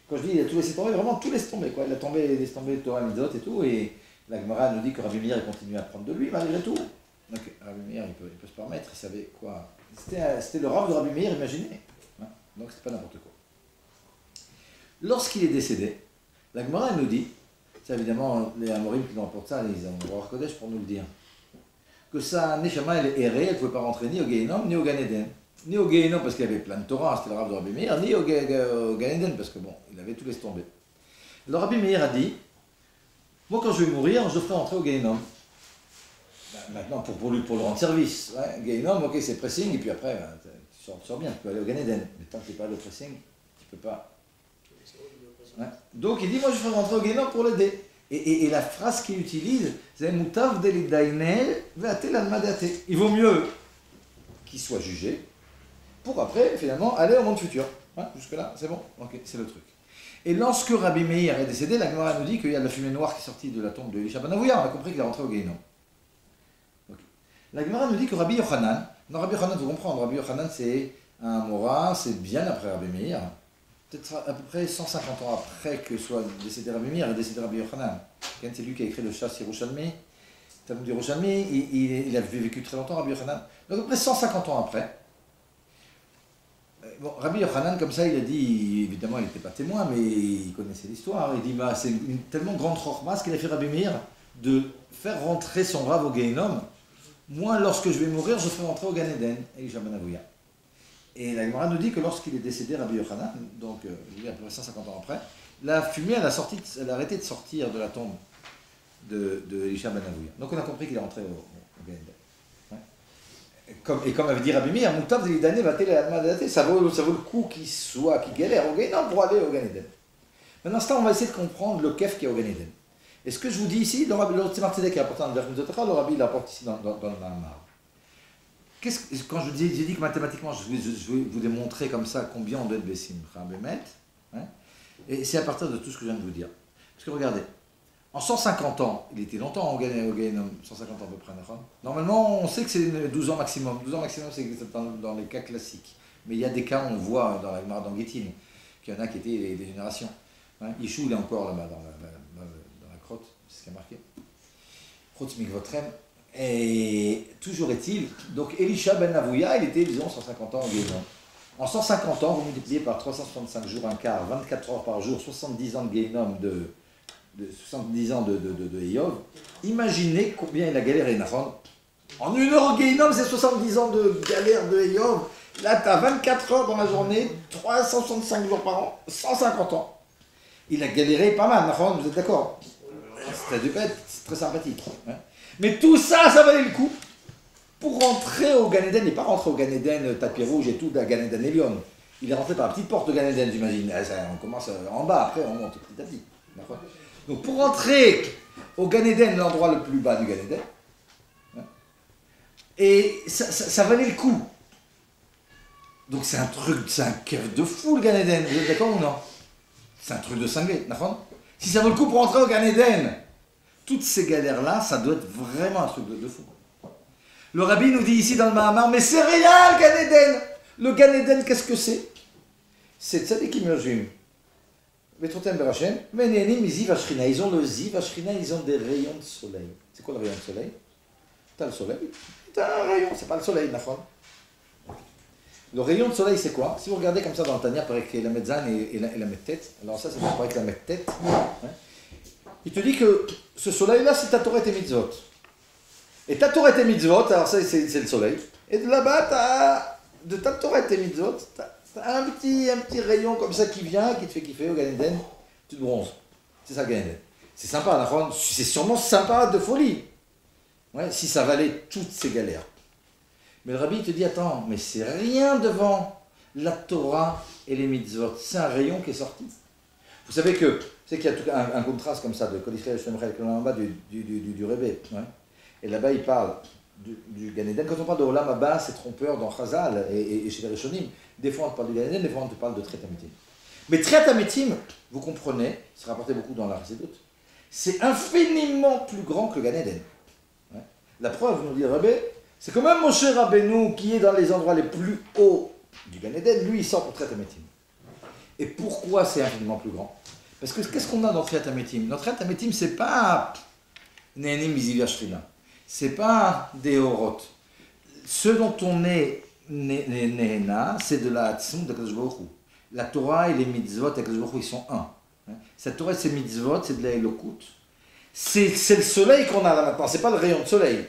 Quand je dis il a tout laissé tomber, vraiment tout laissé tomber, quoi. Il a laissé tomber le Torah Mitzvot et tout, et la Gemara nous dit que Rabbi Meir continue à apprendre de lui, malgré tout. Donc Rabbi Meir, il peut se permettre, il savait quoi. C'était le Rav de Rabbi Meir, imaginez. Hein, donc c'était pas n'importe quoi. Lorsqu'il est décédé, la Gemara nous dit, Ça, évidemment, les Amorim qui nous rapportent ça, ils ont le roi Kodesh pour nous le dire. Que sa Neshama, elle errait, elle ne pouvait pas rentrer ni au Gehinom, ni au Gan Eden. Ni au Gehinom parce qu'il avait plein de Torah, c'était le Rav de Rabbi Meir, ni au Gan Eden parce que bon, il avait tout laissé tomber. Le Rabbi Meir a dit, moi quand je vais mourir, je ferai rentrer au Gehinom. Maintenant, pour le rendre service. Ouais, Gehinom, ok, c'est pressing, et puis après, tu sors bien, tu peux aller au Gan Eden. Mais tant que tu n'es pas le pressing, tu ne peux pas. Ouais. Donc il dit, moi je ferai rentrer au Gehinom pour l'aider. Et la phrase qu'il utilise, c'est Moutav delidainel ve'atel almadate. Il vaut mieux qu'il soit jugé pour après, finalement, aller au monde futur. Ouais, jusque-là, c'est bon. Ok, c'est le truc. Et lorsque Rabbi Meir est décédé, la Gemara nous dit qu'il y a de la fumée noire qui est sortie de la tombe de Elisha ben Avouya. On a compris qu'il est rentré au Gehinom. Okay. La Gemara nous dit que Rabbi Yochanan, non, Rabbi Yochanan, vous comprenez, Rabbi Yochanan c'est un Mora, c'est bien après Rabbi Meir. Peut-être à peu près 150 ans après que soit décédé Rabbi Meir, il est décédé Rabbi Yochanan. C'est lui qui a écrit le Shas Yerushalmi, Talmud Yerushalmi, il a vécu très longtemps Rabbi Yochanan. Donc à peu près 150 ans après. Bon, Rabbi Yochanan, comme ça, il a dit, évidemment, il n'était pas témoin, mais il connaissait l'histoire. Il dit, bah, c'est une tellement grande chorma ce qu'il a fait Rabbi Meir de faire rentrer son Rav au Gehinom. Moi, lorsque je vais mourir, je ferai rentrer au Gan Eden, Elisha ben Avouya. Et la Gemara nous dit que lorsqu'il est décédé, Rabbi Yochanan, donc à peu près 150 ans après, la fumée, elle a arrêté de sortir de la tombe de Elisha ben Avouya. Donc on a compris qu'il est rentré au Gan Eden. Ouais. Comme avait dit Rabbi Meir, Moutav Zelidane va ça vaut le coup qu'il galère au Gehinom pour aller au Gan Eden. Maintenant, on va essayer de comprendre le kef qui est au Gan Eden. Et ce que je vous dis ici, le Tzemar Tzedek qui est important dans le Verchim, le Rabbi l'apporte ici dans le Mahamar. Quand j'ai dit que mathématiquement, je vais vous démontrer comme ça combien on doit être Bessim, Bémet, hein, et c'est à partir de tout ce que je viens de vous dire. Parce que regardez, en 150 ans, il était longtemps au Gehinom, 150 ans à peu près, normalement on sait que c'est 12 ans maximum. 12 ans maximum, c'est dans les cas classiques. Mais il y a des cas, on voit dans la Gemara d'Anguitine, qu'il y en a qui étaient des générations. Hein. Yeshua, il est encore là-bas, dans la crotte, c'est ce qui a marqué. Chotz mikvotrem. Et toujours est-il, donc Elisha ben Avouya, il était, disons, 150 ans au Gehinom. En 150 ans, vous multipliez par 365 jours, un quart, 24 heures par jour, 70 ans de Gehinom, 70 ans de Eyov. Imaginez combien il a galéré, Nahon. En une heure au Gehinom, c'est 70 ans de galère de Eyov. Là, tu as 24 heures dans la journée, 365 jours par an, 150 ans. Il a galéré pas mal, Nahon, vous êtes d'accord? C'est très sympathique. Hein. Mais tout ça, ça valait le coup pour rentrer au Gan Eden. Il n'est pas rentré au Gan Eden, tapis rouge et tout, à Gan Eden Elion. Il est rentré par la petite porte de Gan Eden, j'imagine. On commence en bas, après on monte petit à petit. Donc pour rentrer au Gan Eden, l'endroit le plus bas du Gan Eden, hein, et ça valait le coup. Donc c'est un truc, c'est un cœur de fou le Gan Eden, vous êtes d'accord ou non? C'est un truc de cinglé, d'accord? Si ça vaut le coup pour rentrer au Gan Eden, toutes ces galères-là, ça doit être vraiment un truc de fou. Le Rabbi nous dit ici dans le Mahamar, mais c'est rien le Gan Eden. Le Gan Eden, qu'est-ce que c'est? C'est Tzadikim Yojim. Betrotem Berachem, Menenim Ziv Ashrina. Ils ont le Ziv Ashrina, ils ont des rayons de soleil. C'est quoi le rayon de soleil? T'as le soleil, t'as un rayon, c'est pas le soleil, Nafon. Le rayon de soleil, c'est quoi? Si vous regardez comme ça dans le Tanya, par exemple, la Metzan et la Mettet, alors ça, c'est pas avec la Mettet. Hein, il te dit que ce soleil-là, c'est ta Torah et Mitzvot. Et ta Torah et Mitzvot, alors ça, c'est le soleil. Et de là-bas, de ta Torah et Mitzvot, t'as un petit rayon comme ça qui vient, qui te fait kiffer au Gan Eden, tu te bronzes. C'est ça le Gan Eden. C'est sympa, c'est sûrement sympa de folie. Ouais, si ça valait toutes ces galères. Mais le Rabbi te dit, attends, mais c'est rien devant la Torah et les Mitzvot. C'est un rayon qui est sorti. Vous savez que qu'il y a un contraste comme ça de Kol Yisrael Shemrel en bas du Rebbe. Ouais. Et là-bas, il parle du Gan Eden. Quand on parle de Olam Haba, c'est trompeur dans Chazal et chez les Rishonim. Des fois, on te parle du Gan Eden, des fois, on te parle de Triat Amitim. Mais Triat Amitim, vous comprenez, c'est rapporté beaucoup dans la Chassidut, c'est infiniment plus grand que le Gan Eden. Ouais. La preuve, nous dit le Rebbe, c'est quand même Moshe Rabbeinu qui est dans les endroits les plus hauts du Gan Eden, lui, il sort pour Triat Amitim. Et pourquoi c'est infiniment plus grand? Parce que qu'est-ce qu'on a dans Triat Amitim? Notre Triat Amitim, c'est pas Nehenim Miziv Ashrina. C'est pas des Horot. Ce dont on est Nehena, c'est de la Tzum de Kadosh Baruch Hu. La Torah et les mitzvot, Kadosh Baruch Hu, ils sont un. Cette Torah et ces mitzvot, c'est de la Elokut. c'est le soleil qu'on a là maintenant, c'est pas le rayon de soleil.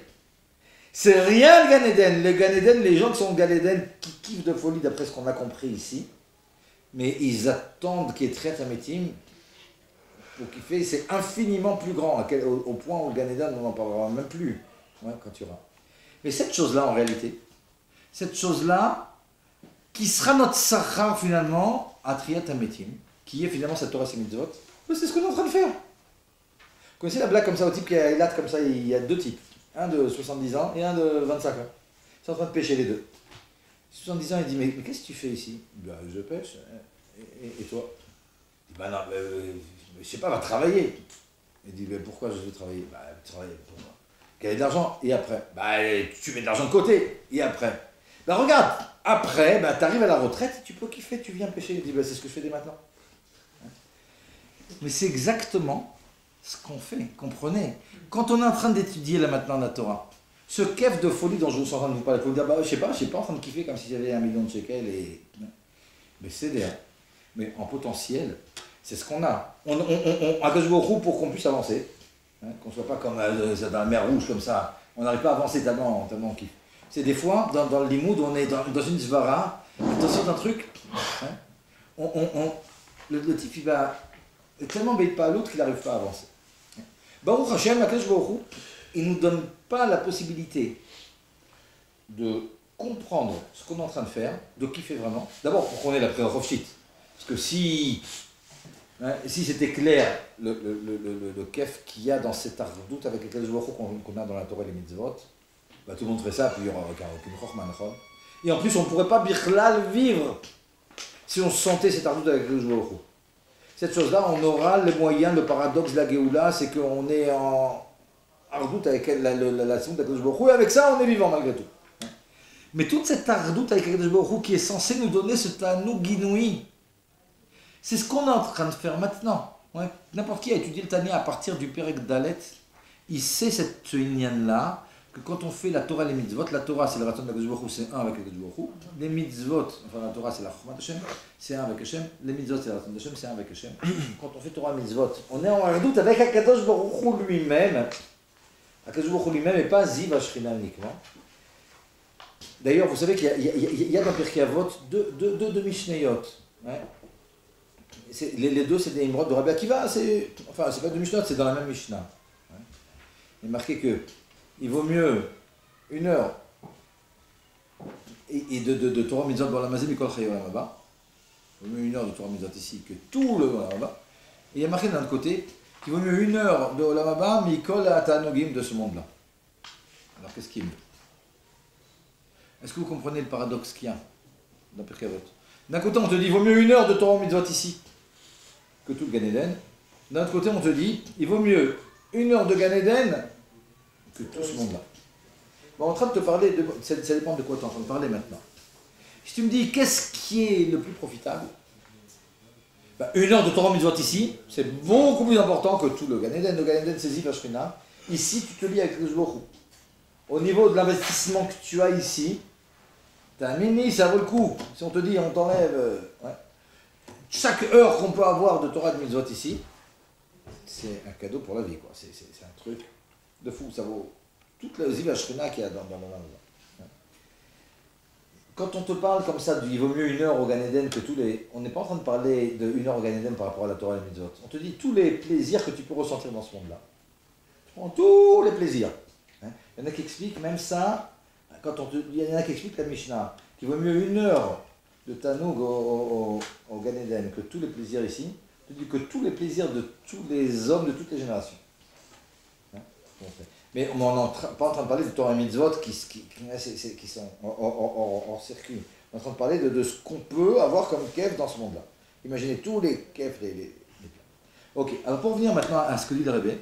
C'est rien le Gan Eden. Le Gan Eden, les gens qui sont au Gan Eden, qui kiffent de folie d'après ce qu'on a compris ici, mais ils attendent qu'il y ait très Ametim pour kiffer. C'est infiniment plus grand, au point où le Gan Eden, on n'en parlera même plus quand tu auras. Mais cette chose-là, en réalité, cette chose-là, qui sera notre Sachar finalement, à Triat Ametim, qui est finalement cette Torah Mitzvot, c'est ce qu'on est en train de faire. Vous connaissez la blague comme ça, au type qui a comme ça, il y a deux types. Un de 70 ans et un de 25 ans. Ils sont en train de pêcher les deux. 70 ans, il dit, mais qu'est-ce que tu fais ici? Ben, je pêche. Et toi? Il dit, ben non, je sais pas, va travailler. Il dit, mais pourquoi je veux travailler? Ben, travailler pour moi. Gagner de l'argent. Et après? Ben, tu mets de l'argent de côté. Et après? Ben, regarde, après, ben, tu arrives à la retraite, tu peux kiffer, tu viens pêcher. Il dit, ben, c'est ce que je fais dès maintenant. Mais c'est exactement ce qu'on fait, comprenez. Quand on est en train d'étudier là maintenant la Torah, ce kef de folie dont je suis en train de vous parler, il faut dire, bah, je sais pas en train de kiffer comme si j'avais 1 million de shekels et... Mais c'est derrière. Mais en potentiel, c'est ce qu'on a. À Gazourourou pour qu'on puisse avancer, qu'on ne soit pas comme dans la mer Rouge comme ça, on n'arrive pas à avancer tellement on kiffe. C'est des fois, dans le limoud, on est dans une svara, attention d'un truc, le type il va tellement bête pas à l'autre qu'il n'arrive pas à avancer. Baruch Hashem, Akadosh Baruch Hu, il ne nous donne pas la possibilité de comprendre ce qu'on est en train de faire, de kiffer vraiment. D'abord pour qu'on ait la preuve shit. Parce que si c'était clair le kef qu'il y a dans cet ardoute avec Akadosh Baruch Hu qu'on a dans la Torah et les mitzvot, bah, tout le monde ferait ça, puis il n'y aura aucune chorma. Et en plus, on ne pourrait pas birlal vivre si on sentait cet ardoute avec Akadosh Baruch Hu. Cette chose-là, on aura le moyen, le paradoxe de la Géoula, c'est qu'on est en ardoute avec la seconde d'Akadosh Baruch Hu, et avec ça, on est vivant malgré tout. Mais toute cette ardoute avec Akadosh Baruch Hu qui est censée nous donner ce tanou guinoui, c'est ce qu'on est en train de faire maintenant. N'importe qui a étudié le Tania à partir du Perek Dalet, il sait ce inyan-là, que quand on fait la Torah et les mitzvot, la Torah c'est le raton d'Akadosh Baruch Hu, c'est un avec Akadosh Baruch Hu. Les mitzvot, enfin la Torah c'est la Chokhmat Hashem, c'est un avec Hashem. Les mitzvot c'est le raton d'Hashem, c'est un avec Hashem. Quand on fait Torah et mitzvot, on est en ardoute avec Akadosh Baruch Hu lui-même. Akadosh Baruch Hu lui-même et pas Ziv Ashrina uniquement. D'ailleurs, vous savez qu'il y a dans Pirkei Avot deux Mishnayot. Les deux c'est des Imrod de Rabbi Akiva, c'est pas deux Mishnayot, c'est dans la même Mishnah. Il est marqué que il vaut mieux 1 heure et de Torah Mitzvot dans la Mazé Mikol Chayo Lamaba. Il vaut mieux 1 heure de Torah Mitzvot ici que tout le Lamaba. Et il y a marqué d'un autre côté qu'il vaut mieux 1 heure de Lamaba Mikol Atanogim de ce monde-là. Alors qu'est-ce qui est mieux? Est-ce que vous comprenez le paradoxe qu'il y a dans Pirkei Avot? D'un côté on te dit il vaut mieux 1 heure de Torah Mitzvot ici que tout le Gan Eden. D'un autre côté on te dit il vaut mieux 1 heure de Gan Eden que tout ce monde-là. Bon, en train de te parler, ça dépend de quoi tu es en train de parler maintenant. Si tu me dis qu'est-ce qui est le plus profitable, 1 heure de Torah Mitzvot ici, c'est beaucoup plus important que tout le Gan Eden. Le Gan Eden c'est Ziv Ashrina. Ici, tu te lis avec le Baruch Hu. Au niveau de l'investissement que tu as ici, t'as un mini, ça vaut le coup. Si on te dit, on t'enlève chaque heure qu'on peut avoir de Torah de Mitzvot ici, c'est un cadeau pour la vie, quoi. C'est un truc de fou, ça vaut toute la Ziv Ashrina qu'il y a dans le monde. Quand on te parle comme ça, il vaut mieux 1 heure au Gan Eden que tous les... On n'est pas en train de parler de 1 heure au Gan Eden par rapport à la Torah et les mitzvot. On te dit tous les plaisirs que tu peux ressentir dans ce monde-là. Tu prends tous les plaisirs. Il y en a qui expliquent même ça, il y en a qui expliquent la Mishnah, qu'il vaut mieux 1 heure de Tanoug au Gan Eden que tous les plaisirs ici. Tu dis que tous les plaisirs de tous les hommes de toutes les générations. Mais on n'est pas en train de parler de Torah et Mitzvot qui sont hors circuit. On est en train de parler de ce qu'on peut avoir comme kef dans ce monde-là. Imaginez tous les kefs, les plans. Ok, alors pour revenir maintenant à ce que dit le Rebbe,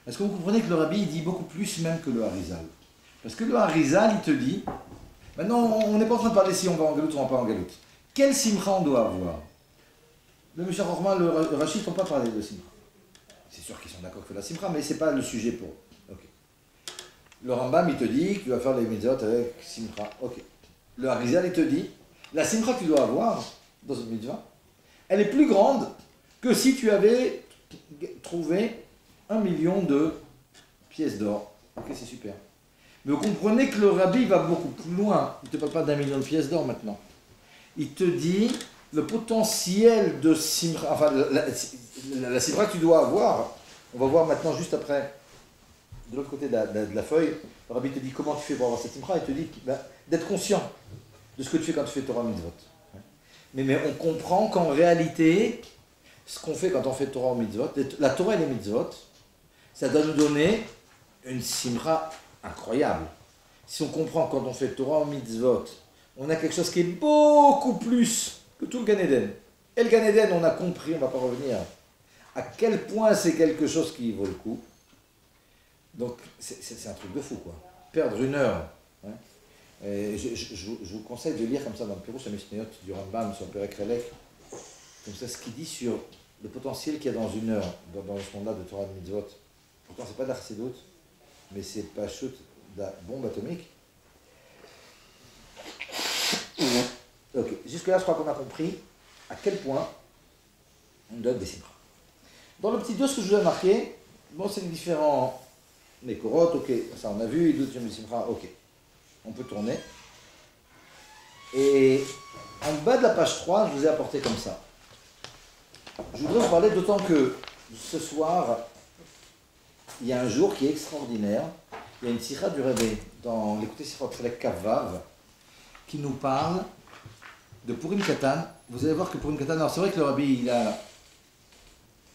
est-ce que vous comprenez que le Rabbi il dit beaucoup plus même que le Harizal? Parce que le Harizal il te dit, maintenant on n'est pas en train de parler si on va en galoute ou on va pas en galoute. Quel simcha on doit avoir? Le Mishra Chorma, le Rachid ne sont pas parler de simcha. C'est sûr qu'ils sont d'accord que la simcha, mais ce n'est pas le sujet pour eux. Okay. Le Rambam, il te dit que tu vas faire les mitzvot avec simcha. Ok. Le Harizal, il te dit, la simcha que tu dois avoir dans une mitzvah, elle est plus grande que si tu avais trouvé 1 million de pièces d'or. Ok, c'est super. Mais vous comprenez que le rabbi va beaucoup plus loin. Il ne te parle pas d'1 million de pièces d'or maintenant. Il te dit le potentiel de simra, enfin la simra que tu dois avoir. On va voir maintenant juste après, de l'autre côté de la feuille, le rabbi te dit comment tu fais pour avoir cette simra. Il te dit d'être conscient de ce que tu fais quand tu fais Torah Mitzvot. Mais on comprend qu'en réalité, ce qu'on fait quand on fait Torah Mitzvot, la Torah et les Mitzvot, ça doit nous donner une simra incroyable. Si on comprend quand on fait Torah Mitzvot, on a quelque chose qui est beaucoup plus que tout le Gan Eden. Et le Gan Eden, on a compris, on ne va pas revenir, à quel point c'est quelque chose qui vaut le coup. Donc c'est un truc de fou, quoi. Perdre 1 heure. Hein. Et je vous conseille de lire comme ça dans le Pirouche HaMishnayot du Rambam sur Perek Relek, comme ça ce qu'il dit sur le potentiel qu'il y a dans 1 heure dans ce monde-là de Torah de Mitzvot. Pourtant c'est pas de la Chassidut, mais c'est pas chute de la bombe atomique. Ok, jusque-là je crois qu'on a compris à quel point on donne des simras. Dans le petit 2, ce que je vous ai marqué, bon c'est les différents Mekorot, ok, ça on a vu, d'autres des simras, ok. On peut tourner. Et en bas de la page 3, je vous ai apporté comme ça. Je voudrais vous parler d'autant que ce soir, il y a un jour qui est extraordinaire. Il y a une sikha du Rebbe dans l'écouté Sifrot Chelek Kavav qui nous parle de Purim Katan. Vous allez voir que Purim Katan, alors c'est vrai que le Rebbe il a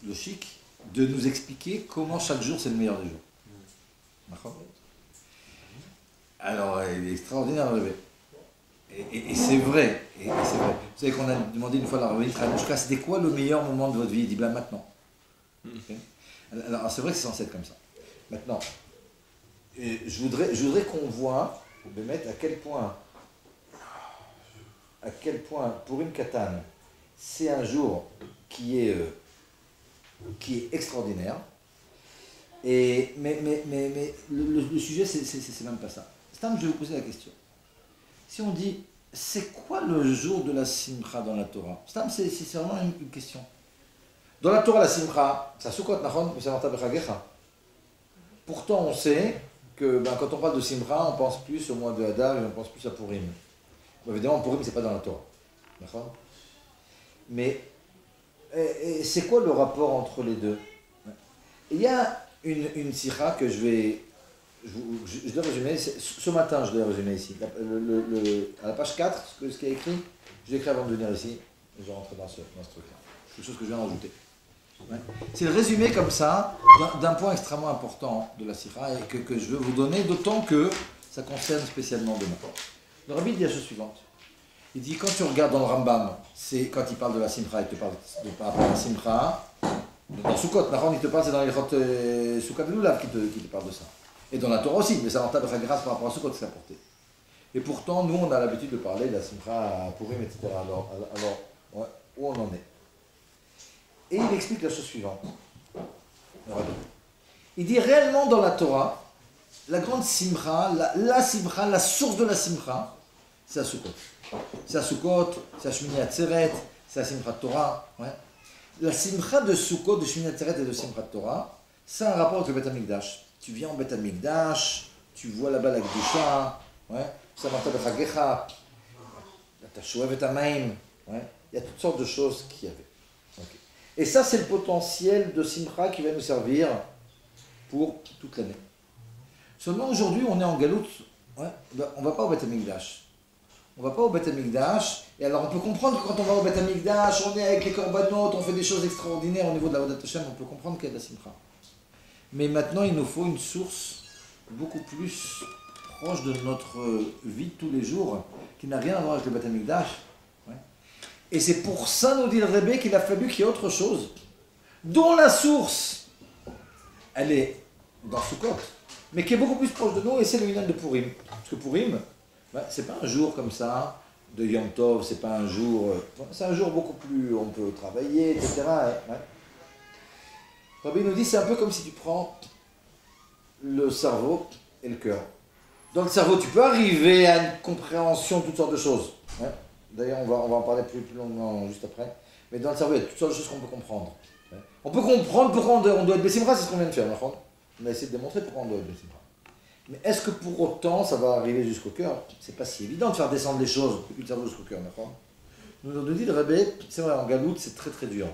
le chic de nous expliquer comment chaque jour c'est le meilleur des jours. D'accord ? Alors, il est extraordinaire, le Rebbe. Et c'est vrai. Vous savez qu'on a demandé une fois à la Rebbe Tranouchka, c'était quoi le meilleur moment de votre vie? Il dit, ben maintenant. Okay. Alors, c'est vrai que c'est censé être comme ça. Maintenant, je voudrais qu'on voit, de mettre à quel point, pour une katane, c'est un jour qui est extraordinaire. Mais le sujet, c'est même pas ça. Stam, je vais vous poser la question. Si on dit, c'est quoi le jour de la simcha dans la Torah? Stam, c'est vraiment une question. Dans la Torah, la simcha, c'est Sukkot, Nachon, mais c'est Marta Bechagecha. Pourtant, on sait que quand on parle de simcha, on pense plus au mois de Hadar et on pense plus à Purim. Bon, évidemment, Purim, c'est pas dans la Torah. D'accord? Mais c'est quoi le rapport entre les deux? Il y a une sikha que je dois résumer, ce matin je dois résumer ici, à la page 4, ce qui est écrit, je l'ai écrit avant de venir ici, je vais rentrer dans ce truc-là, quelque chose que je viens d'ajouter. Ouais. C'est le résumé comme ça d'un point extrêmement important de la sikha et que je veux vous donner, d'autant que ça concerne spécialement demain. Le Rabbi dit la chose suivante, il dit quand tu regardes dans le Rambam, c'est quand il parle de la simcha, il te parle de la simcha. Dans Sukkot, il te parle, c'est dans les Chot Sukkot Lulav qui te parle de ça. Et dans la Torah aussi, mais ça en tape grâce par rapport à Sukkot que ça a porté. Et pourtant, nous, on a l'habitude de parler de la Simcha à Purim, etc. Alors ouais, où on en est? Et il explique la chose suivante. Il dit réellement dans la Torah, la grande Simcha, la Simcha, la source de la Simcha, c'est à Sukkot. C'est à Sukkot, c'est à Shmini Atzeret, c'est à Simchat Torah. Ouais. La simcha de Sukkot, de Shmini Atzeret et de Simchat Torah, c'est un rapport avec le Beth HaMikdash. Tu viens au Beth HaMikdash, tu vois là-bas la Kedusha, ça marta bechagecha, ta shoevet hamaim, il y a toutes sortes de choses qu'il y avait. Okay. Et ça, c'est le potentiel de simcha qui va nous servir pour toute l'année. Seulement aujourd'hui, on est en galoute, on ne va pas au Beth HaMikdash. On ne va pas au Beth HaMikdash, et alors on peut comprendre que quand on va au Beth HaMikdash, on est avec les korbanot, on fait des choses extraordinaires au niveau de la Avodat Hashem, on peut comprendre qu'il y a de la simcha. Mais maintenant, il nous faut une source beaucoup plus proche de notre vie de tous les jours, qui n'a rien à voir avec le Beth HaMikdash. Et c'est pour ça, nous dit le Rebbe, qu'il a fallu qu'il y ait autre chose, dont la source, elle est dans Sukkot, mais qui est beaucoup plus proche de nous, et c'est le Minyan de Purim. Parce que Purim, c'est pas un jour comme ça, de Yom Tov, c'est pas un jour... c'est un jour beaucoup plus... on peut travailler, etc. Rabbi nous dit, c'est un peu comme si tu prends le cerveau et le cœur. Dans le cerveau, tu peux arriver à une compréhension de toutes sortes de choses. D'ailleurs, on va en parler plus longuement juste après. Mais dans le cerveau, il y a toutes sortes de choses qu'on peut comprendre. On peut comprendre pourquoi on doit être Bessimra, c'est ce qu'on vient de faire. On a essayé de démontrer pourquoi on doit être Bessimra. Mais est-ce que pour autant ça va arriver jusqu'au cœur? C'est pas si évident de faire descendre les choses depuis le cerveau jusqu'au cœur. Nous dit le Rebbe, c'est vrai, en Galoute, c'est très très dur.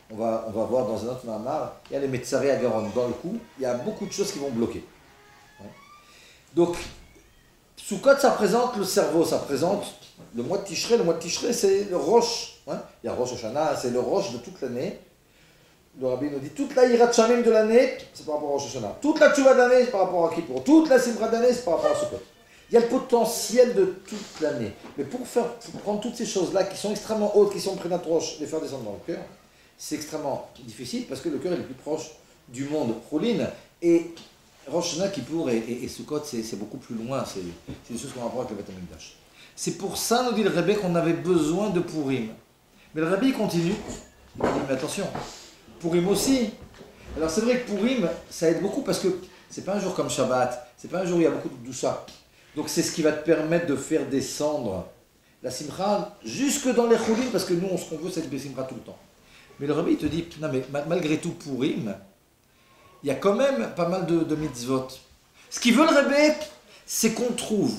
On va voir dans un autre Mahamar, il y a les Metzaré à Garonne. Dans le cou, il y a beaucoup de choses qui vont bloquer. Donc, Sukkot, ça représente le cerveau, ça représente le mois de Tishrei. Le mois de Tishrei, c'est le Rosh. Il y a Rosh Hashanah, c'est le Rosh de toute l'année. Le Rabbi nous dit, toute la Yirat Shamim de l'année, c'est par rapport à Rosh Hashanah. Toute la Tchouva d'année, c'est par rapport à Kippour. Toute la Simra d'année, c'est par rapport à Sukkot. Il y a le potentiel de toute l'année. Mais pour prendre toutes ces choses-là qui sont extrêmement hautes, qui sont près d'un Rosh, les faire descendre dans le cœur, c'est extrêmement difficile parce que le cœur est le plus proche du monde Choulin. Et Rosh Hashanah, Kippour et Sukkot, c'est beaucoup plus loin. C'est des choses qu'on rapporte avec le Beth Amikdash. C'est pour ça, nous dit le Rebbe, qu'on avait besoin de Purim. Mais le Rebbe continue. Il dit, mais attention, Purim aussi. Alors c'est vrai que Purim, ça aide beaucoup parce que c'est pas un jour comme Shabbat, c'est pas un jour où il y a beaucoup de doucha. Donc c'est ce qui va te permettre de faire descendre la simcha jusque dans les choulines, parce que nous, ce qu'on veut, c'est le simcha tout le temps. Mais le Rebbe, il te dit, non mais malgré tout, Purim, il y a quand même pas mal de mitzvot. Ce qu'il veut le Rebbe, c'est qu'on trouve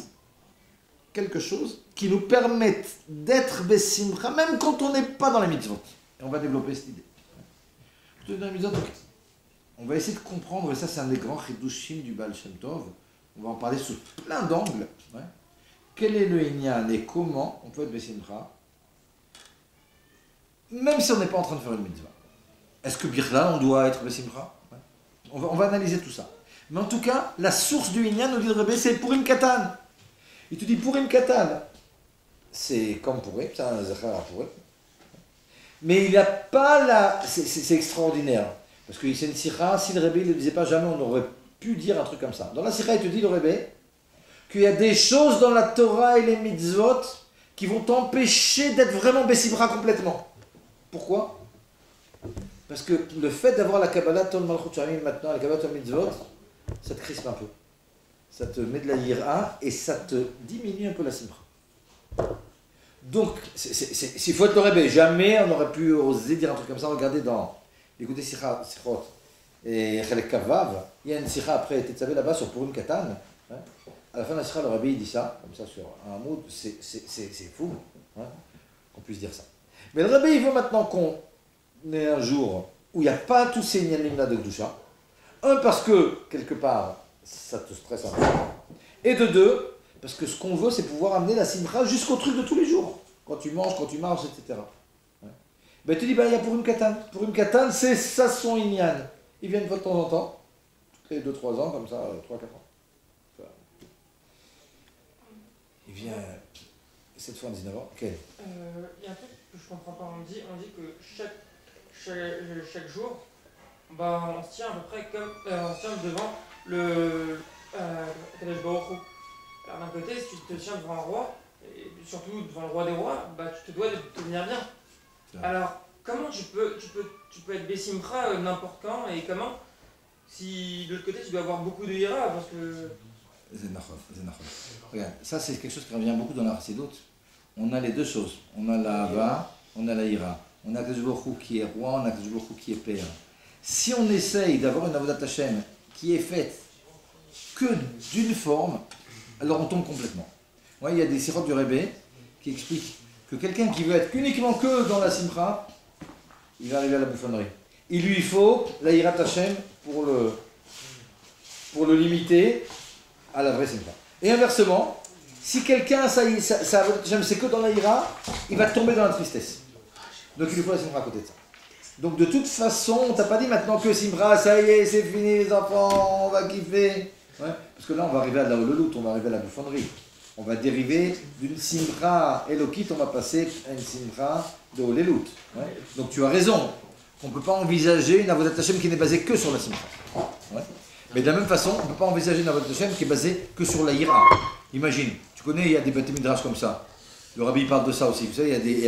quelque chose qui nous permette d'être besimcha, même quand on n'est pas dans les mitzvot. Et on va développer cette idée. Dans les mitzvot, on va essayer de comprendre, et ça c'est un des grands chidushim du Baal Shem Tov, on va en parler sous plein d'angles. Quel est le Inyan et comment on peut être besimcha, même si on n'est pas en train de faire une mitzvah. Est-ce que Birla, on doit être besimcha? On va analyser tout ça. Mais en tout cas, la source du Inyan, nous dit le Rebbe, c'est Purim Katan. Il te dit Purim Katan, c'est comme Purim, c'est un Zachar à Purim. Mais il n'y a pas la... C'est extraordinaire. Parce que c'est une sikha, si le Rebbe ne le disait pas jamais, on aurait pu dire un truc comme ça. Dans la sikha, il te dit, le Rebbe, qu'il y a des choses dans la Torah et les mitzvot qui vont t'empêcher d'être vraiment Bessimcha complètement. Pourquoi? Parce que le fait d'avoir la Kabbalah Tol Malchut Shamim maintenant, la Kabbalah Tol Mitzvot, ça te crispe un peu. Ça te met de la yira et ça te diminue un peu la simcha. Donc, s'il faut être le Rebbe, jamais on aurait pu oser dire un truc comme ça. Regardez dans l'écoutez Sichot et Chelek Kavav, il y a une sikha après Tetzavé là-bas sur Purim Katan. À la fin de la sikha, le Rebbe il dit ça, comme ça sur un mot, c'est fou qu'on puisse dire ça. Mais le Rebbe il veut maintenant qu'on ait un jour où il n'y a pas tous ces inyanim-là de Gdusha. Un, parce que quelque part ça te stresse un peu. Et de deux, parce que ce qu'on veut, c'est pouvoir amener la simcha jusqu'au truc de tous les jours. Quand tu manges, quand tu marches, etc. Ben, tu dis, il y a Purim Katan. Purim Katan, c'est ça son inyan. Ils viennent de temps en temps, tous les 2-3 ans, comme ça, 3-4 ans. Il vient cette fois en 19 ans. Ok. Il y a un truc que je comprends pas. On dit que chaque jour, on se tient à peu près comme. On se tient devant le. Kadosh Baruch Hu. Alors d'un côté, si tu te tiens devant un roi, et surtout devant le roi des rois, tu te dois de tenir bien. Alors, comment tu peux être Bessimcha n'importe quand, et comment, si de l'autre côté tu dois avoir beaucoup de hira, parce que... C'est nachon. Regarde, ça c'est quelque chose qui revient beaucoup dans la Chassidut. On a les deux choses. On a la hava, on a la hira. On a Kadosh Baruch Hu qui est roi, on a Kadosh Baruch Hu qui est père. Si on essaye d'avoir une avodat Hashem qui est faite que d'une forme, alors on tombe complètement. Ouais, il y a des sirops du Rebbe qui expliquent que quelqu'un qui veut être uniquement que dans la simcha, il va arriver à la bouffonnerie. Il lui faut la hirat Hashem pour le limiter à la vraie simcha. Et inversement, si quelqu'un, c'est que dans la hira, il va tomber dans la tristesse. Donc il lui faut la simcha à côté de ça. Donc de toute façon, on t'a pas dit maintenant que simcha, ça y est, c'est fini les enfants, on va kiffer. Ouais, parce que là, on va arriver à la Lelout, on va arriver à la bouffonnerie. On va dériver d'une simcha elokite, on va passer à une simcha de Lelout. Ouais. Donc tu as raison, on ne peut pas envisager une avodat Hashem qui n'est basée que sur la simcha. Ouais. Mais de la même façon, on ne peut pas envisager une avodat Hashem qui est basée que sur la hira. Imagine, tu connais, il y a des bâtiments midrash comme ça. Le rabbi parle de ça aussi. Vous savez, il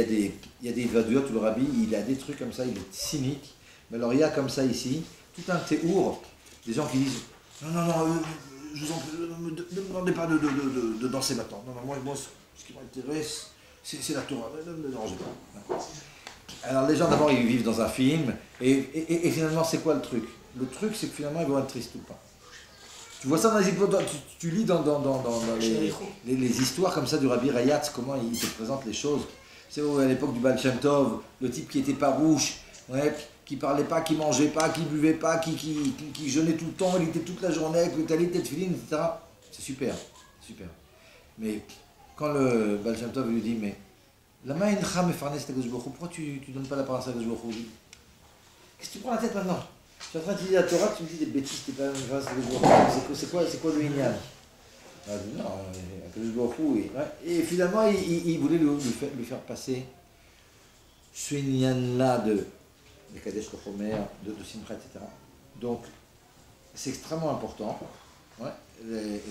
y a des vaduyot où le rabbi, il a des trucs comme ça, il est cynique. Mais alors il y a comme ça ici, tout un théour, des gens qui disent non, je vous en prie, ne me demandez pas de danser maintenant. Non, moi, ce qui m'intéresse, c'est la Torah. Ne me dérangez pas. Alors les gens d'abord ils vivent dans un film, et finalement c'est quoi le truc? Le truc c'est que finalement ils vont être tristes tout le temps. Tu vois ça dans les histoires, tu lis dans les histoires comme ça du Rabbi Rayatz, comment il te présente les choses. C'est à l'époque du Baal Shem Tov, le type qui était farouche, ouais, qui parlait pas, qui mangeait pas, qui buvait pas, qui jeûnait tout le temps, il était toute la journée avec le talit, tête filine, etc. C'est super, super. Mais quand le Baal Shem Tov lui dit, mais lama incha mefarnes ta Kadosh Baruch Hu, pourquoi tu donnes pas la parole à Kadosh Baruch Hu? Qu'est-ce que tu prends la tête maintenant? Tu es en train de dire la Torah, tu me dis des bêtises, t'es pas la même face que Kadosh Baruch Hu. C'est quoi le Inyan? Non, Kadosh Baruch Hu, et finalement il voulait lui faire passer ce Inyan-là de Kadesh Kochomer, de Simcha, etc. Donc c'est extrêmement important, ouais,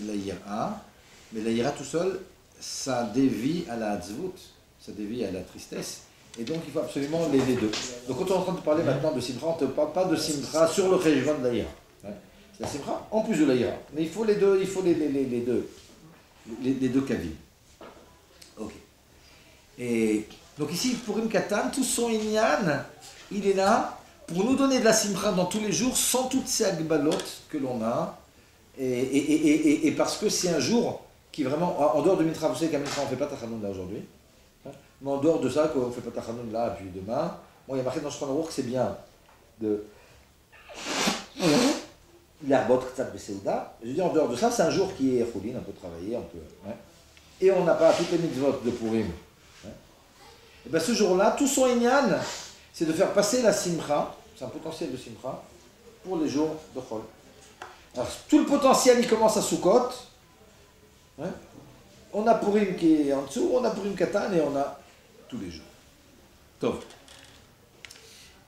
la Yira, mais la Yira tout seul, ça dévie à la Tzvut, ça dévie à la tristesse, et donc il faut absolument les deux. Donc quand on est en train de parler maintenant de Simcha, on ne parle pas de Simcha sur le Cheshvan de la Yira. Ouais. C'est la Simcha en plus de la Yira, mais il faut les deux, il faut les deux kavim. Ok. Et donc ici, pour une Katan, tout son Inyan, il est là pour nous donner de la Simcha dans tous les jours, sans toutes ces agbalotes que l'on a, et parce que c'est un jour qui vraiment, en dehors de Mitra, vous savez qu'à Mitra on ne fait pas Tachanoun là aujourd'hui, hein, mais en dehors de ça, qu'on ne fait pas Tachanoun là, puis demain, bon, il y a marqué dans Shulchan Aruch que c'est bien de l'arbot Ktsat Beseuda. Je veux dire, en dehors de ça, c'est un jour qui est Choulin, on peut travailler, on peut, hein, et on n'a pas toutes les mitzvot de Purim. Hein. Et bien ce jour-là, tout son Inyan, c'est de faire passer la Simcha, c'est un potentiel de Simcha, pour les jours de Chol. Alors tout le potentiel, il commence à Sukkot. Hein? On a Purim qui est en dessous, on a Purim Katan et on a tous les jours. Tov.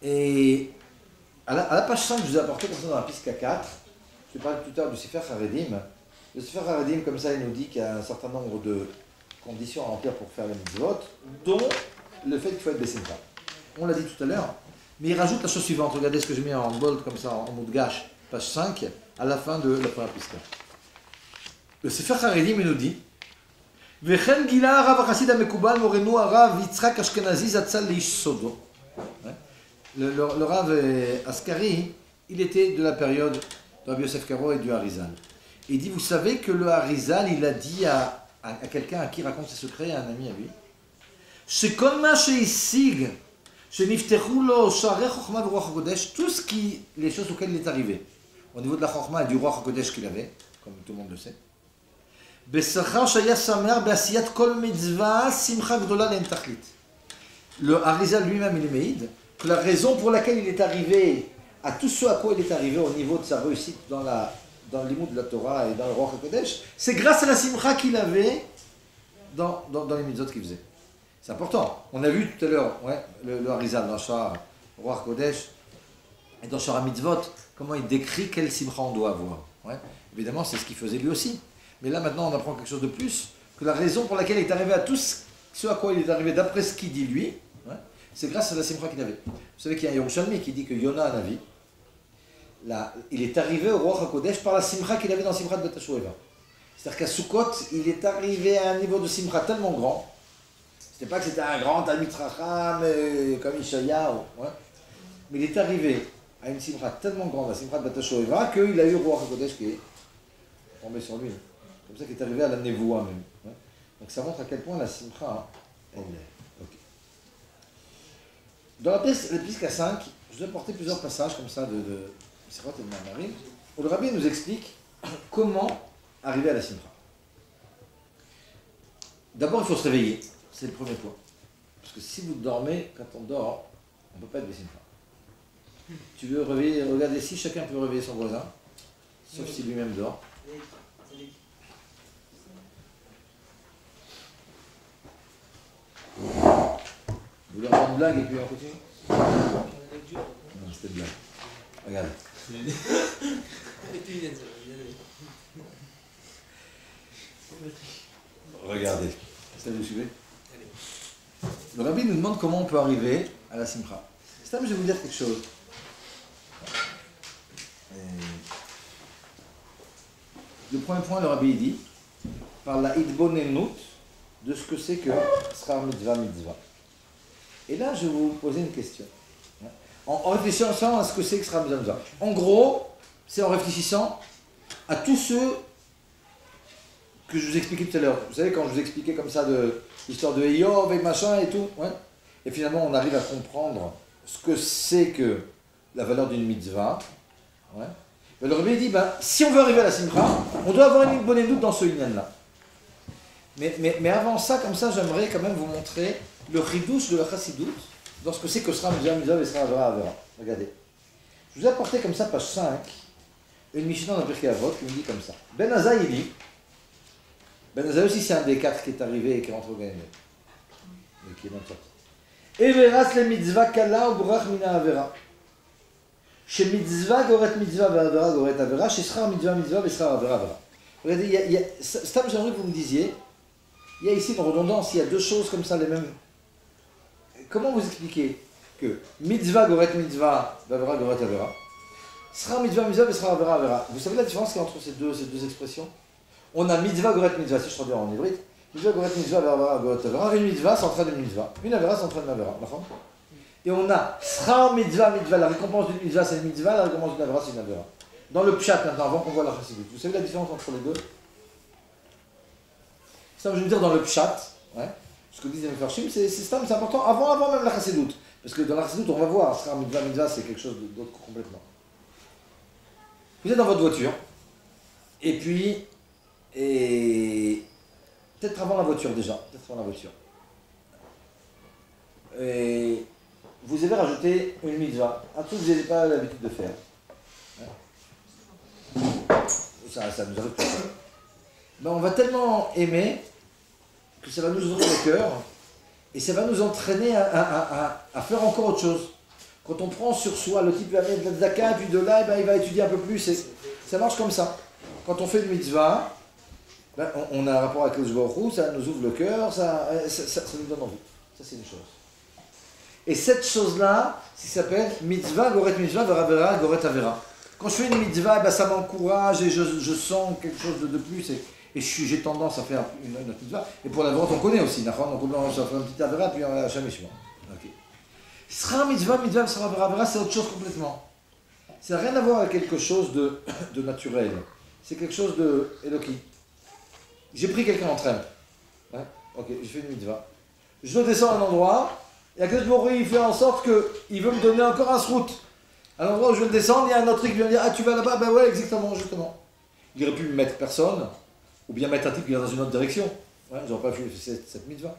Et à la page 5, je vous ai apporté comme ça dans la piste 4, je parlais tout à l'heure du Sefer Haredim. Le Sefer Haredim, comme ça, il nous dit qu'il y a un certain nombre de conditions à remplir pour faire les mitzvot, dont le fait qu'il faut être Bessimcha. On l'a dit tout à l'heure, mais il rajoute la chose suivante. Regardez ce que j'ai mis en bold comme ça, en moudgash, page 5, à la fin de la première piste. Le Sefer Haredim, il nous dit Vechen gila arav chassid amekubal morenu arav Yitzhak Ashkenazi zatzal leish sodo. Le Rav Askari, il était de la période de Rabbi Yosef Karo et du Harizal. Il dit, vous savez que le Harizal, il a dit à quelqu'un à qui il raconte ses secrets, à un ami à lui, tout ce qui, les choses auxquelles il est arrivé, au niveau de la Chokhma et du Ruach HaKodesh qu'il avait, comme tout le monde le sait, le Harizal lui-même, il est méïd, que la raison pour laquelle il est arrivé à tout ce à quoi il est arrivé au niveau de sa réussite dans le limoud de la Torah et dans le Ruach HaKodesh, c'est grâce à la simcha qu'il avait dans les mitzvot qu'il faisait. C'est important. On a vu tout à l'heure, ouais, le Harizal dans Shar Ruach HaKodesh et dans Shar HaMitzvot, comment il décrit quelle simcha on doit avoir. Ouais. Évidemment, c'est ce qu'il faisait lui aussi. Mais là, maintenant, on apprend quelque chose de plus, que la raison pour laquelle il est arrivé à tout ce à quoi il est arrivé, d'après ce qu'il dit lui, ouais, c'est grâce à la simcha qu'il avait. Vous savez qu'il y a un Yerushalmi qui dit que Yona Navi, il est arrivé au Ruach HaKodesh par la simcha qu'il avait dans Simchat Bet HaShoeva. C'est-à-dire qu'à Sukkot, il est arrivé à un niveau de simcha tellement grand, c'était pas que c'était un grand Talmid Chacham comme Ishaïa, ouais, mais il est arrivé à une simcha tellement grande, la Simchat Bet HaShoeva, qu'il a eu le Ruach HaKodesh qui est tombé sur lui. C'est comme ça qu'il est arrivé à la Nevoua même. Ouais. Donc ça montre à quel point la simcha, elle est. Okay. Dans la Pisca 5, je vais apporter plusieurs passages comme ça de Sirot et de Mamarim, où le Rabbi nous explique comment arriver à la simcha. D'abord, il faut se réveiller, c'est le premier point. Parce que si vous dormez, quand on dort, on ne peut pas être simcha. Tu veux réveiller, regardez, si chacun peut réveiller son voisin, sauf si lui-même dort. Vous voulez entendre une blague et puis on continue? Non, c'était une blague. Regarde. Regardez. Est-ce que vous suivez? Le Rabbi nous demande comment on peut arriver à la simcha. C'est là, je vais vous dire quelque chose. Le premier point, le Rabbi dit, par la idbonenut de ce que c'est que Srar Mitzvah Mitzvah. Et là, je vais vous poser une question. En réfléchissant à ce que c'est que Sra Mitzvah. En gros, c'est en réfléchissant à tous ceux que je vous expliquais tout à l'heure. Vous savez, quand je vous expliquais comme ça de l'histoire de Eyob et machin et tout, ouais. Et finalement, on arrive à comprendre ce que c'est que la valeur d'une mitzvah. Ouais. Le Rebbe dit, si on veut arriver à la simcha, on doit avoir une bonne doute dans ce inyan-là. Mais avant ça, comme ça, j'aimerais quand même vous montrer le ridouche de la chassidut dans ce que c'est que Sra Mitzvah et Sra Avera. Regardez. Je vous ai apporté comme ça, page 5, une Mishnah dans Pirkei Avot qui me dit comme ça. Ben Azai, il dit, Ben Azai aussi, c'est un des 4 qui est arrivé et qui rentre au Gan Eden. Mais qui est même sorti. Everas le mitzvah kala ou brach mina avera. Chez mitzvah goret mitzvah ve'avera goret avera. Chez Sra Mitzvah mitzvah ve'Sra Avera avera. Regardez, Stam, j'aimerais que vous me disiez, il y a ici une redondance, il y a deux choses comme ça, les mêmes. Comment vous expliquez que mitzvah goret mitzvah ve'avera goret avera, Sra Mitzvah mitzvah ve'Sra Avera avera. Vous savez la différence qu'il y a entre ces deux expressions? On a mitzvah goret mitzvah, si je traduis en hybride. Mitzvah goret mitzvah ve'avera goret avera. Une mitzvah s'entraîne d'une mitzvah. Une avera s'entraîne d'une avera. Et on a Sra Mitzvah mitzvah, la récompense d'une mitzvah c'est une mitzvah, la récompense d'une avera c'est une avera. Dans le pshat maintenant, avant qu'on voit la chassidut. Vous savez la différence entre les deux? Ça, je veux dire dans le pshat, ouais, ce que disent les Mefarshim, c'est important avant même la chassidut. Parce que dans la chassidut, on va voir, Sra Mitzvah mitzvah, c'est quelque chose d'autre complètement. Vous êtes dans votre voiture, et puis, peut-être avant la voiture déjà, et vous avez rajouté une mitzvah, un truc que vous n'avez pas l'habitude de faire. Ça nous arrive tout ça. On va tellement aimer que ça va nous ouvrir le cœur et ça va nous entraîner à faire encore autre chose. Quand on prend sur soi, le type va mettre de la tzaka, puis de là, il va étudier un peu plus. Ça marche comme ça. Quand on fait une mitzvah, on a un rapport avec le Baruch, ça nous ouvre le cœur, ça nous donne envie. Ça, c'est une chose. Et cette chose-là, ça s'appelle mitzvah, goret mitzvah, ve'avera, goret avera. Quand je fais une mitzvah, ça m'encourage et je sens quelque chose de plus et j'ai tendance à faire une autre mitzvah. Et pour la vente, on connaît aussi. Donc on commence à faire une petite avera, puis on a jamais choix. Sra mitzvah, sra avera, c'est autre chose complètement. Ça n'a rien à voir avec quelque chose de naturel. C'est quelque chose de Eloki. J'ai pris quelqu'un en train. Hein? Ok, j'ai fait une mitzvah. Je descends à un endroit, et Akadosh Baruch Hu, il fait en sorte qu'il veut me donner encore un srout. À l'endroit où je vais descendre, il y a un autre qui vient me dire, ah tu vas là-bas? Ben ouais, exactement, justement. Il aurait pu me mettre personne, ou bien mettre un type qui va dans une autre direction. Ouais, j'aurais pas fait cette mitzvah.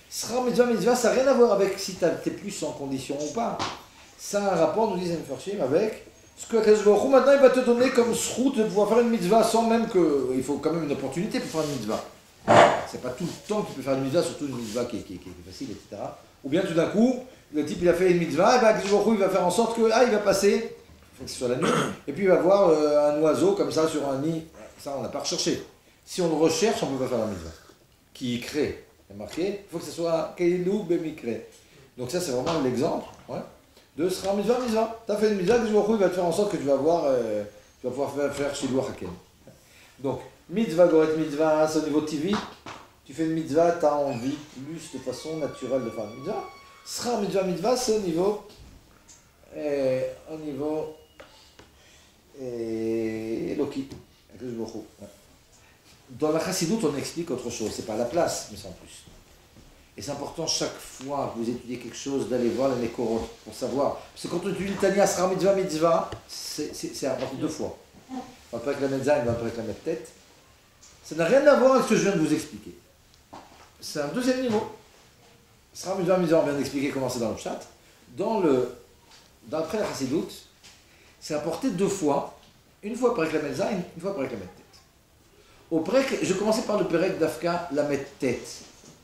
Sra mitzvah, ça n'a rien à voir avec si tu es plus en condition ou pas. Ça a un rapport, nous disent les Mefarshim, avec ce que Akadosh Baruch Hu, maintenant, il va te donner comme srout de pouvoir faire une mitzvah sans même que. Il faut quand même une opportunité pour faire une mitzvah. C'est pas tout le temps que tu peux faire une mitzvah, surtout une mitzvah qui est facile, etc. Ou bien tout d'un coup, le type il a fait une mitzvah, et bien Akadosh Baruch Hu, il va faire en sorte que, il va passer, il faut que ce soit la nuit, et puis il va voir un oiseau comme ça sur un nid. Ça, on n'a pas recherché. Si on le recherche, on ne peut pas faire la mitzvah. Qui crée, il y a marqué, il faut que ce soit Keilu Bemikre. Donc ça, c'est vraiment l'exemple de Sra Mitzvah. Tu as fait une mitzvah, Akadosh Baruch Hu, il va te faire en sorte que tu vas pouvoir faire Shilua Haken. Donc, mitzvah, goret mitzvah, c'est au niveau TV. Tu fais une mitzvah, tu as envie plus de façon naturelle de faire une mitzvah. Sra mitzvah, c'est au niveau Eloki. Dans la chassidut, on explique autre chose. C'est pas la place, mais c'est en plus. Et c'est important chaque fois que vous étudiez quelque chose d'aller voir les Mekorot pour savoir. Parce que quand on étudie Tania, Sra mitzvah, c'est important 2 fois. On va pas réclamer le zayin, on va pas réclamer la tête. Ça n'a rien à voir avec ce que je viens de vous expliquer. C'est un deuxième niveau. Sra mitzvah, on vient d'expliquer comment c'est dans le chat. D'après la chassidut, c'est apporté 2 fois. Une fois pour réclamer le zayin, une fois pour réclamer la tête. Au prek, je commençais par le perek d'Afka, la mettre tête.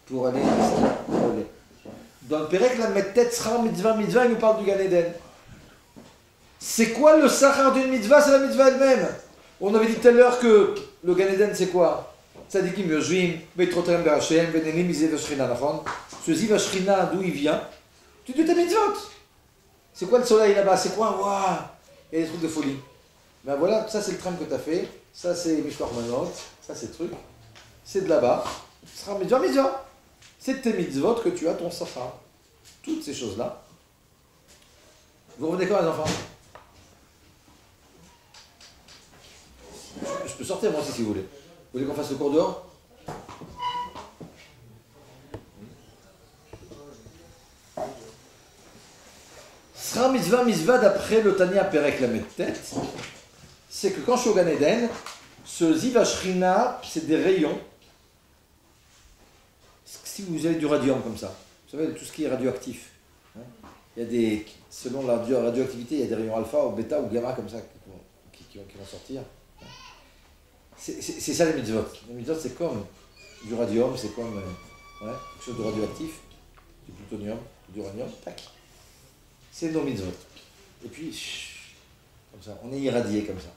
Pour aller. Dans le perek, la mettre tête, Sra mitzvah, il nous parle du Gan Eden. C'est quoi le sachar d'une mitzvah? C'est la mitzvah elle-même. On avait dit tout à l'heure que le Gan Eden, c'est quoi? Tzadikim yoshvim, veitrotem be'Hashem, venelim izeh v'shrina, nachon. Ce ziv v'shrina, d'où il vient? Tu dis tes mitzvot. C'est quoi le soleil là-bas? C'est quoi? Waouh! Il y a des trucs de folie. Ben voilà, ça c'est le tram que tu as fait. Ça c'est Mishpach Manot. Ça c'est le truc. C'est de là-bas. Ce sera mitzvah. C'est de tes mitzvot que tu as ton sachar. toutes ces choses-là. Vous revenez quand les enfants? Je peux sortir moi aussi si vous voulez. Vous voulez qu'on fasse le cours dehors? Sra mitzvah d'après le Tanya Perek Lamed Tet, c'est que quand je suis au Gan Eden, ce Ziva Shrina, c'est des rayons. Si vous avez du radium comme ça, vous savez, tout ce qui est radioactif, hein, il y a des, selon la radioactivité, il y a des rayons alpha ou bêta ou gamma comme ça qui vont sortir. C'est ça les mitzvot. Les mitzvot, c'est comme du radium, c'est comme quelque chose de radioactif, du plutonium, du uranium, tac. C'est nos mitzvot. Et puis, comme ça, on est irradié comme ça.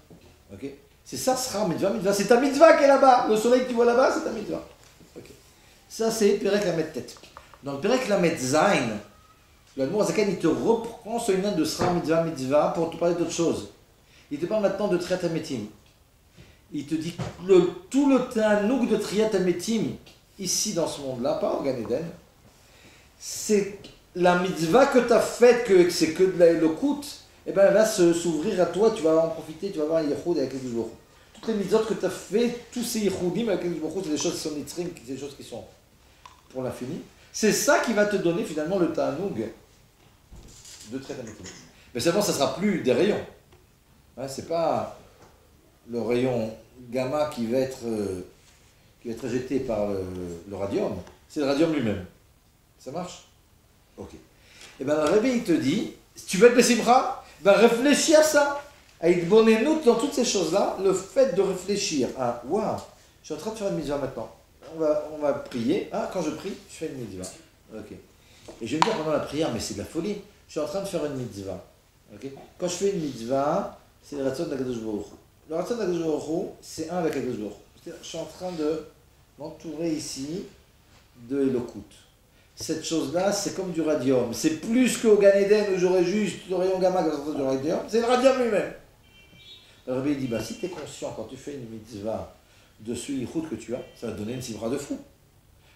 Ok? C'est ça, sera mitzvah. C'est ta mitzvah qui est là-bas. Le soleil que tu vois là-bas, c'est ta mitzvah. Okay. Ça, c'est Perek Lamed Tet. Dans le Perek Lamed Zayin, l'Admour Azaken, il te reprend ce lien de sera mitzvah pour te parler d'autre chose. Il te parle maintenant de Triat HaMetim. Il te dit tout le Ta'anouk de Triat HaMetim, ici dans ce monde-là, pas au Gan Eden, c'est la mitzvah que tu as faite, que c'est que de la Elokut, eh ben, elle va s'ouvrir à toi, tu vas en profiter, tu vas avoir un Yehoud avec les Baruch. Toutes les mitzvot que tu as fait, tous ces Yehoudim avec les Baruch, c'est des choses qui sont nitzrim, c'est des choses qui sont pour l'infini. C'est ça qui va te donner finalement le ta'anoug de Triat HaMetim. Mais seulement, ça ne sera plus des rayons. Hein, c'est pas le rayon gamma qui va être rejeté par le radium, c'est le radium lui-même. Ça marche? Ok. Et bien, le Rebbe, il te dit, si tu veux être Bessimcha, ben réfléchis à ça. À Idbonenout dans toutes ces choses-là, le fait de réfléchir à, waouh, je suis en train de faire une mitzvah maintenant. On va prier. Ah, quand je prie, je fais une mitzvah. Ok. Et je vais me dire pendant la prière, mais c'est de la folie. Je suis en train de faire une mitzvah. Ok. Quand je fais une mitzvah, c'est le Ratzon d'Akadosh Baruch Hu. Le Ratzon d'Akadosh Baruch Hu, c'est un avec Akadosh Baruch Hu. Je suis en train de m'entourer ici de Elokut. Cette chose-là, c'est comme du radium. C'est plus qu'au Gan Eden où j'aurais juste le rayon gamma qui sortait du radium. C'est le radium lui-même. Le Rabbi dit, bah, si tu es conscient quand tu fais une mitzvah de ce yichud que tu as, ça va te donner une simra de fou.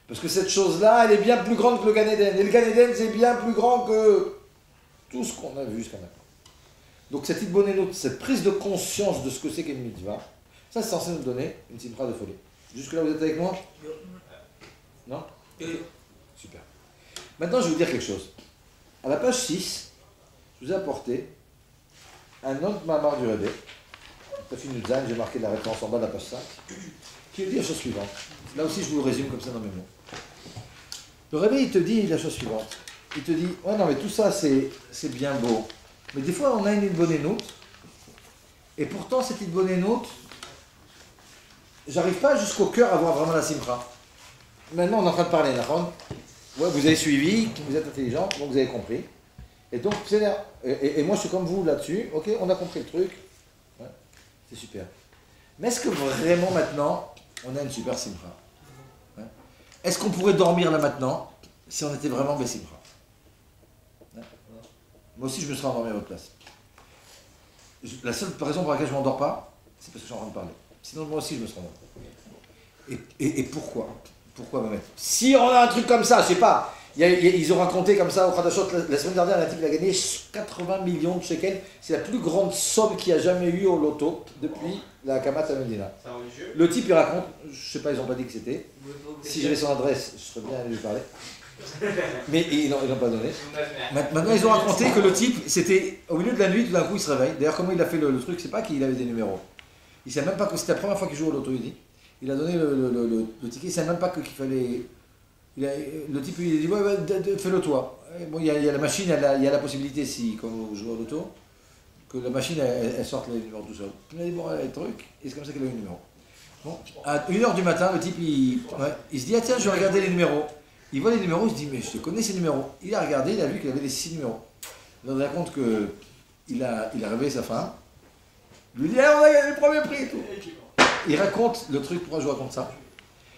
Parce que cette chose-là, elle est bien plus grande que le Gan Eden. Et le Gan Eden, c'est bien plus grand que tout ce qu'on a vu jusqu'à maintenant. Donc cette idbonenout, cette prise de conscience de ce que c'est qu'une mitzvah, ça c'est censé nous donner une simra de folie. Jusque-là, vous êtes avec moi? Non? Super. Maintenant, je vais vous dire quelque chose. À la page 6, je vous ai apporté un autre mamar du Rebbe. Tafin Nutzan, j'ai marqué la référence en bas de la page 5, qui dit la chose suivante. Là aussi, je vous le résume comme ça dans mes mots. Le Rebbe, il te dit la chose suivante. Il te dit, ouais, non, mais tout ça, c'est bien beau. Mais des fois, on a une idbonenout, et pourtant, cette idbonenout, j'arrive pas jusqu'au cœur à voir vraiment la simcha. Maintenant, on est en train de parler, d'accord? Ouais, vous avez suivi, vous êtes intelligent, donc vous avez compris. Et donc, et moi je suis comme vous là-dessus, ok, on a compris le truc. Ouais, c'est super. Mais est-ce que vraiment maintenant, on a une super simcha? Ouais. Est-ce qu'on pourrait dormir là maintenant, si on était vraiment Bessimcha? Ouais. Moi aussi je me serais endormi à votre place. La seule raison pour laquelle je ne m'endors pas, c'est parce que je suis en train de parler. Sinon moi aussi je me serais endormi. Et pourquoi? Pourquoi me mettre? Si on a un truc comme ça, je sais pas, ils ont raconté comme ça au Khadashot, la semaine dernière, un type il a gagné 80 millions de shekels, c'est la plus grande somme qu'il y a jamais eu au loto depuis la Kamat Medina. Le type il raconte, je sais pas, ils n'ont pas dit que c'était, si j'avais son adresse, je serais bien allé lui parler, mais ils n'ont pas donné. Maintenant ils ont raconté que le type, c'était au milieu de la nuit, tout d'un coup il se réveille, d'ailleurs comment il a fait le truc, c'est pas qu'il avait des numéros, il sait même pas que c'était la première fois qu'il joue au loto, il dit. Il a donné le ticket, il ne savait même pas qu'il fallait... le type, il a dit, ouais, fais-le toi. Bon, il y a la machine, il y a la possibilité, si, quand vous jouez au loto, que la machine, elle sorte les numéros tout seul. Il a dit, bon, les trucs, et c'est comme ça qu'il a eu le numéro. Bon, à 1h du matin, le type, il se dit, ah tiens, je vais regarder les numéros. Il voit les numéros, il se dit, mais je connais ces numéros. Il a regardé, il a vu qu'il avait les 6 numéros. Il se rend compte qu'il a réveillé sa femme. Il lui dit, ah, on a gagné le premier prix et tout. Il raconte le truc, pourquoi je vous raconte ça?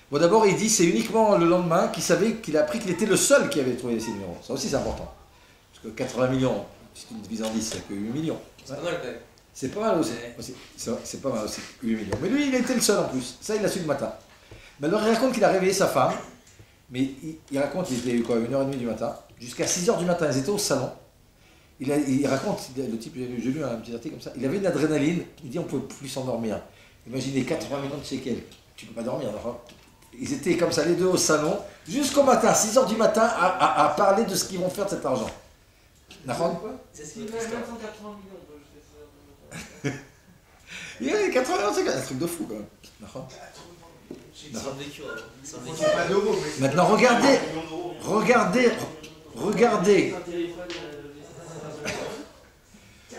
Bon, d'abord, il dit c'est uniquement le lendemain qu'il savait qu'il a appris qu'il était le seul qui avait trouvé ces numéros. Ça aussi, c'est important. Parce que 80 millions, si tu divises en 10, c'est que 8 millions. C'est pas mal quand même. C'est pas mal aussi. C'est pas mal aussi, 8 millions. Mais lui, il était le seul en plus. Ça, il l'a su le matin. Mais alors, il raconte qu'il a réveillé sa femme. Mais il raconte qu'il était quoi, 1h30 du matin. jusqu'à 6h du matin. Ils étaient au salon. Il raconte, le type, j'ai lu un petit article comme ça, il avait une adrénaline, il dit on ne pouvait plus s'endormir. Imaginez 80 millions de shekels, tu ne peux pas dormir. Ils étaient comme ça, les deux au salon, jusqu'au matin, 6h du matin, à parler de ce qu'ils vont faire de cet argent. C'est ce qu'il y a 580 millions. Il y a 80 millions, c'est un truc de fou quand même. Maintenant regardez.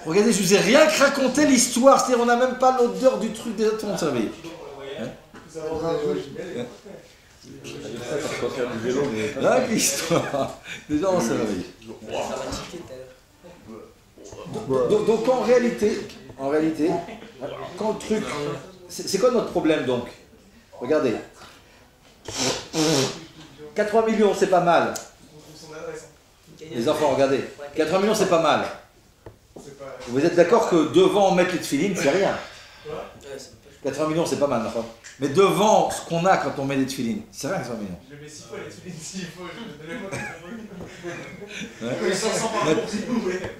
Regardez, je vous ai rien que raconté l'histoire, c'est-à-dire on n'a même pas l'odeur du truc déjà tout le monde s'éveille. Là, l'histoire. Déjà on s'éveille. Donc en réalité, quand le truc, c'est quoi notre problème donc? Regardez. 80 millions, c'est pas mal. Les enfants, regardez. 80 millions, c'est pas mal. Vous êtes d'accord que devant mettre les tefilines, c'est rien. 80 millions, c'est pas mal, d'accord. Mais devant ce qu'on a quand on met des tefilines, c'est rien 80 millions. Je mets 6 fois les tefilines, s'il faut.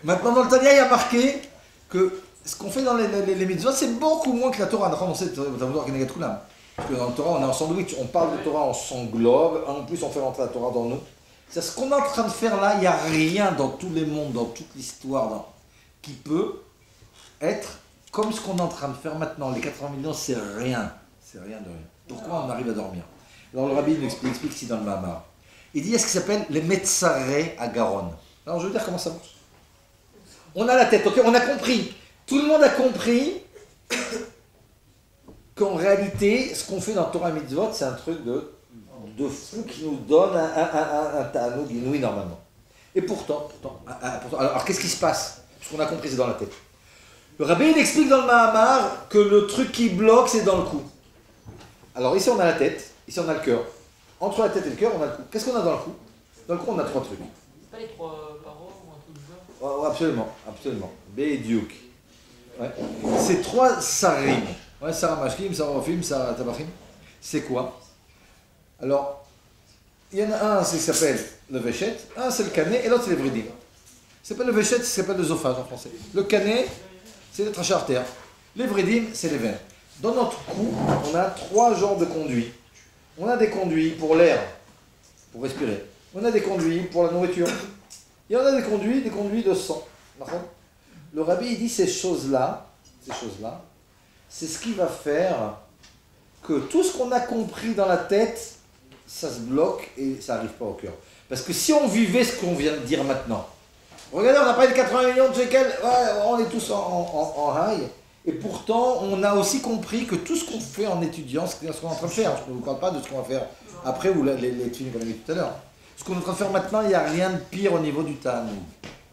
Maintenant, dans le Tania, il y a marqué que ce qu'on fait dans les mitzvot, c'est beaucoup moins que la Torah. On sait, parce que dans le Torah, on est en sandwich, on parle de Torah, on s'englobe, en plus on fait rentrer la Torah dans nous. C'est ce qu'on est en train de faire là, il n'y a rien dans tous les mondes, dans toute l'histoire, qui peut être comme ce qu'on est en train de faire maintenant. Les 80 millions, c'est rien. C'est rien de rien. Pourquoi on arrive à dormir? Alors le rabbi il explique ici dans le Mahamar. Il dit il y a ce qui s'appelle les Metzareh à Garonne. Alors je veux dire comment ça marche. On a la tête, ok, on a compris. Tout le monde a compris qu'en réalité, ce qu'on fait dans Torah Mitzvot, c'est un truc de fou qui nous donne un ta'anoug inouï normalement. Et pourtant, alors qu'est-ce qui se passe? Ce qu'on a compris, c'est dans la tête. Le rabbi il explique dans le Mahamar que le truc qui bloque, c'est dans le cou. Alors ici on a la tête, ici on a le cœur. Entre la tête et le cœur, on a le cou. Qu'est-ce qu'on a dans le cou? Dans le cou, on a 3 trucs. C'est pas les 3 paroles ou un truc du genre? Oh, absolument. Bédiouk. Ouais. C'est 3 sarim. Ouais, Sarah Mashkim, Sarah Rofim, Sarah Tabachim. C'est quoi? Alors, il y en a un, qui s'appelle le Véchet, un c'est le canet, et l'autre c'est les vridim. C'est pas le Véchet, ça s'appelle l'œsophage en français. Le canet, c'est le trachet artère. Les vridim, c'est les veines. Dans notre cou, on a 3 genres de conduits. On a des conduits pour l'air, pour respirer. On a des conduits pour la nourriture. Et on a des conduits de sang. Le rabbi il dit ces choses-là, c'est ce qui va faire que tout ce qu'on a compris dans la tête, ça se bloque et ça n'arrive pas au cœur. Parce que si on vivait ce qu'on vient de dire maintenant, regardez, on a parlé de 80 millions de shekels, ouais, on est tous en high, et pourtant on a aussi compris que tout ce qu'on fait en étudiant, c'est ce qu'on est en train de faire. Je ne vous parle pas de ce qu'on va faire après ou les films qu'on a vu tout à l'heure. Ce qu'on est en train de faire maintenant, il n'y a rien de pire au niveau du Talmud.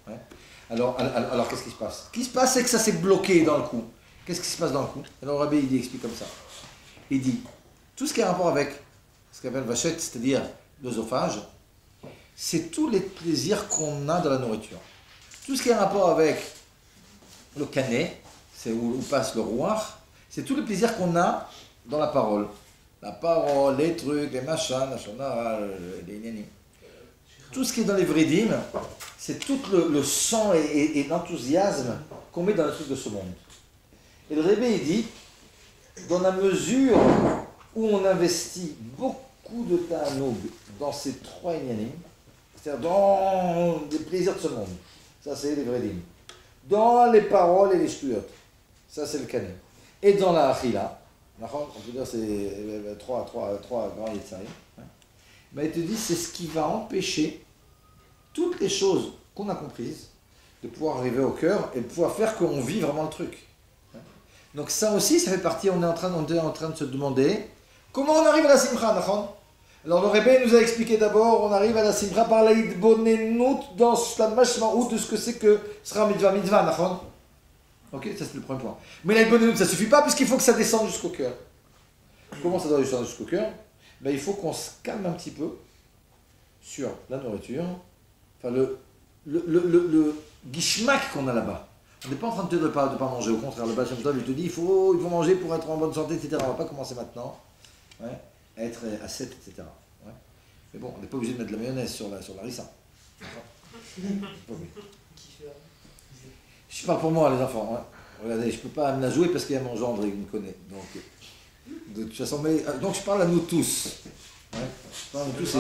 Ouais. Alors qu'est-ce qui se passe? Ce qui se passe, c'est que ça s'est bloqué dans le cou. Qu'est-ce qui se passe dans le cou? Alors Rabbi il explique comme ça. Il dit, tout ce qui a rapport avec ce qu'on appelle vachette, c'est-à-dire l'œsophage, c'est tous les plaisirs qu'on a dans la nourriture. Tout ce qui a rapport avec le canet, c'est où passe le roi, c'est tous les plaisirs qu'on a dans la parole. La parole, les trucs, les machins, les nénis. Tout ce qui est dans les vridim, c'est tout le sang et l'enthousiasme qu'on met dans le truc de ce monde. Et le Rebbe il dit, dans la mesure où on investit beaucoup de ta'anoug dans ces 3 inyanim, c'est-à-dire dans les plaisirs de ce monde, ça c'est les vridim, dans les paroles et les shtuyot, ça c'est le canet, et dans la achila, on peut dire c'est 3 grands yetzarim, mais il te dit c'est ce qui va empêcher toutes les choses qu'on a comprises de pouvoir arriver au cœur et de pouvoir faire qu'on vit vraiment le truc. Donc ça aussi, ça fait partie, on est en train de se demander comment on arrive à la simcha, d'accord? Alors le Rebbe nous a expliqué d'abord, on arrive à la simcha par la idbonenut dans la mashmaout de ce que c'est que sera mitzvah, d'accord? Ok, ça c'est le premier point. Mais la idbonenut, ça ne suffit pas puisqu'il faut que ça descende jusqu'au cœur. Comment ça doit descendre jusqu'au cœur? Ben, il faut qu'on se calme un petit peu sur la nourriture, enfin le guishmak qu'on a là-bas. On n'est pas en train de te dire de ne pas manger, au contraire, le Baal Shem Tov, il te dit il faut manger pour être en bonne santé, etc. On ne va pas commencer maintenant, à être ascète, etc. Ouais. Mais bon, on n'est pas obligé de mettre de la mayonnaise sur la rissa. Je parle pour moi, les enfants. Hein. Regardez, je ne peux pas me la jouer parce qu'il y a mon gendre et il me connaît. Donc, de toute façon, mais, donc je parle à nous tous. Ouais. Je parle à nous tous.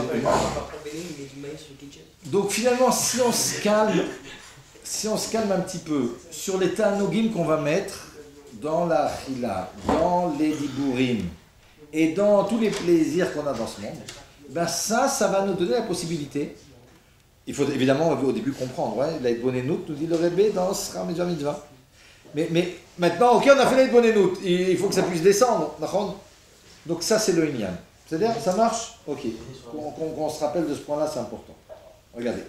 Donc finalement, si on se calme un petit peu sur les ta'anogim qu'on va mettre dans la chila, dans les dibourim et dans tous les plaisirs qu'on a dans ce monde, ben ça va nous donner la possibilité. Il faut évidemment au début comprendre. Ouais, la Bonenout nous dit le Rebbe dans Sra Mitzvah. Mais maintenant, ok, on a fait la Bonenout, il faut que ça puisse descendre. Donc ça, c'est le Inyan. C'est-à-dire, ça marche? Ok. Qu'on se rappelle de ce point-là, c'est important. Regardez.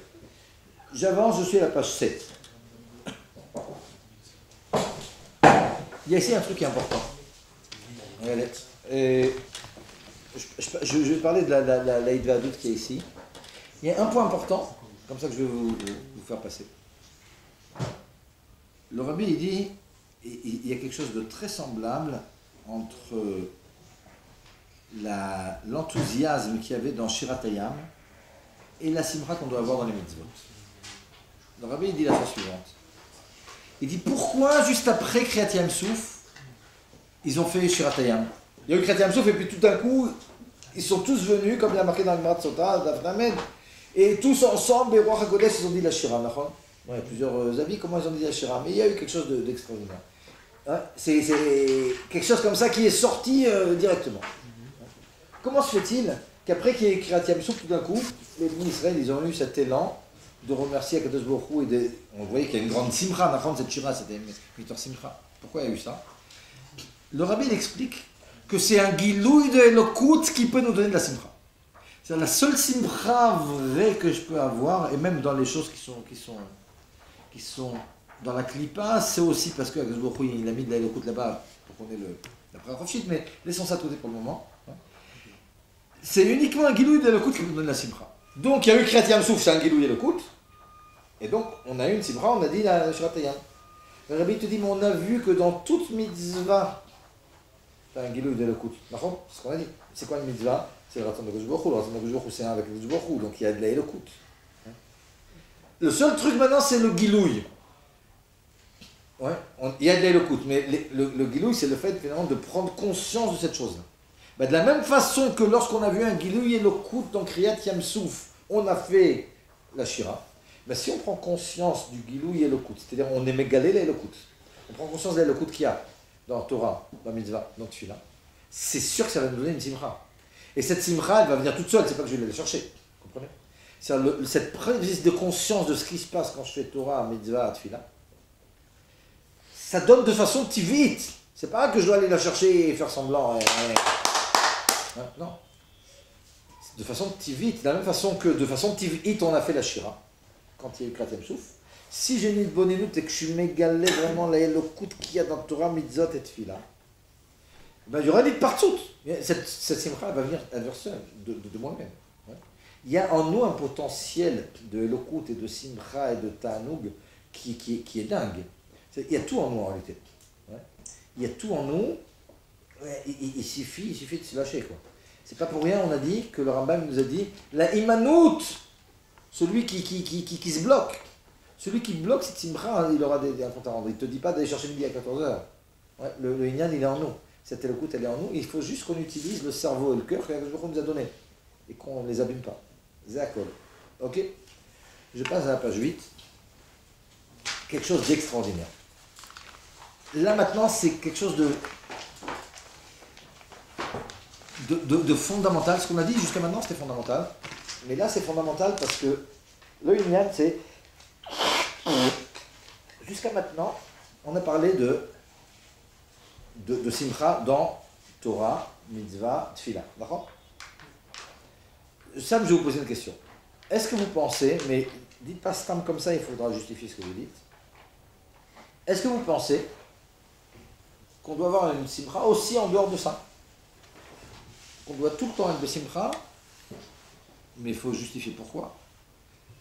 J'avance, je suis à la page 7. Il y a ici un truc qui est important. Regardez. Je vais parler de la Hidvadut qui est ici. Il y a un point important, comme ça que je vais vous faire passer. Le Rabbi, il dit, il y a quelque chose de très semblable entre l'enthousiasme qu'il y avait dans Shirat Hayam et la simra qu'on doit avoir dans les mitzvot. Le Rabbi, il dit la chose suivante. Il dit, pourquoi juste après Kriyat Yam Souf, ils ont fait Shirat Hayam? Il y a eu Kriyat Yam Souf et puis tout d'un coup, ils sont tous venus, comme il y a marqué dans le Marat Sota, d'Avnamed, et tous ensemble, les rois HaKodesh, ils ont dit la Shira. Ouais, plusieurs avis, comment ils ont dit la Shira, mais il y a eu quelque chose d'extraordinaire. Hein, c'est quelque chose comme ça qui est sorti directement. Comment se fait-il qu'après qu'il y ait Kriyat Yam Souf, tout d'un coup, les Israël, ils ont eu cet élan de remercier Akadosh Baruch Hu et on voyait qu'il y a une grande simcha, cette Shira, c'était une simcha. Pourquoi il y a eu ça? Le Rabbi, il explique que c'est un gilouï de Elokut qui peut nous donner de la simcha. C'est la seule simcha vraie que je peux avoir, et même dans les choses qui sont dans la klipa, c'est aussi parce que Akadosh Baruch Hu, il a mis de la Elokut là-bas pour qu'on ait la première profite, mais laissons ça de côté pour le moment. C'est uniquement un gilouï de Elokut qui nous donne la simcha. Donc il y a eu Kriyat Yam Souf, c'est un gilouï de Elokut, et donc on a eu une simcha, on a dit la Shirat Hayam. Le Rabbi te dit, mais on a vu que dans toute mitzvah, c'est un gilouï de Elokut. D'accord? C'est ce qu'on a dit. C'est quoi une mitzvah? C'est le Ratzon de Akadosh Baruch Hu. Le Ratzon de Akadosh Baruch Hu, c'est un avec Akadosh Baruch Hu. Donc il y a de la Elokut. Le seul truc maintenant, c'est le gilouï. Ouais, il y a de la Elokut. Mais le gilouï, c'est le fait finalement de prendre conscience de cette chose-là. Ben, de la même façon que lorsqu'on a vu un gilouï Elokut dans Kriyat Yam Souf, on a fait la Shira. Ben, si on prend conscience du gilouï Elokut, c'est-à-dire on est mégalé la Elokut, on prend conscience de la Elokut qu'il y a dans Torah, dans Mitzvah, dans Tfila, c'est sûr que ça va nous donner une simcha. Et cette simcha, elle va venir toute seule, c'est pas que je vais aller la chercher. Vous comprenez? Cette prise de conscience de ce qui se passe quand je fais Torah, Mitzvah, Tfila, ça donne de façon tivite. C'est pas que je dois aller la chercher et faire semblant. Non. De façon tivite, de la même façon que de façon tivite, on a fait la Shira, quand il y a eu Kriyat Yam Souf. Si j'ai une Bonenout et que je suis mégalé vraiment la Elokut qu'il y a dans Torah, Mitzvot et Tfila, ben, il y aura des partout. Cette simcha va venir seule, de moi-même. Ouais. Il y a en nous un potentiel de Elokut et de simcha et de ta'anoug qui est dingue. Il y a tout en nous en réalité. Ouais. Il y a tout en nous. Ouais, il suffit de se lâcher, quoi. C'est pas pour rien, on a dit que le Rambam nous a dit la imanout, celui qui se bloque. Celui qui bloque cette simcha, il aura un compte à rendre. Il ne te dit pas d'aller chercher midi à 14h. Ouais, le Inyan, il est en nous. Cette Elokut, elle est en nous. Il faut juste qu'on utilise le cerveau et le cœur qu'on nous a donné. Et qu'on ne les abîme pas. Zakol. Ok? Je passe à la page 8. Quelque chose d'extraordinaire. Là maintenant, c'est quelque chose de fondamental. Ce qu'on a dit jusqu'à maintenant, c'était fondamental. Mais là, c'est fondamental parce que le Inyan, c'est... Jusqu'à maintenant, on a parlé de simcha dans Torah, Mitzvah, Tfila. D'accord? Sam, je vais vous poser une question. Est-ce que vous pensez, mais dites pas Stam comme ça, il faudra justifier ce que vous dites. Est-ce que vous pensez qu'on doit avoir une simcha aussi en dehors de ça? Qu'on doit tout le temps être de simcha, mais il faut justifier pourquoi.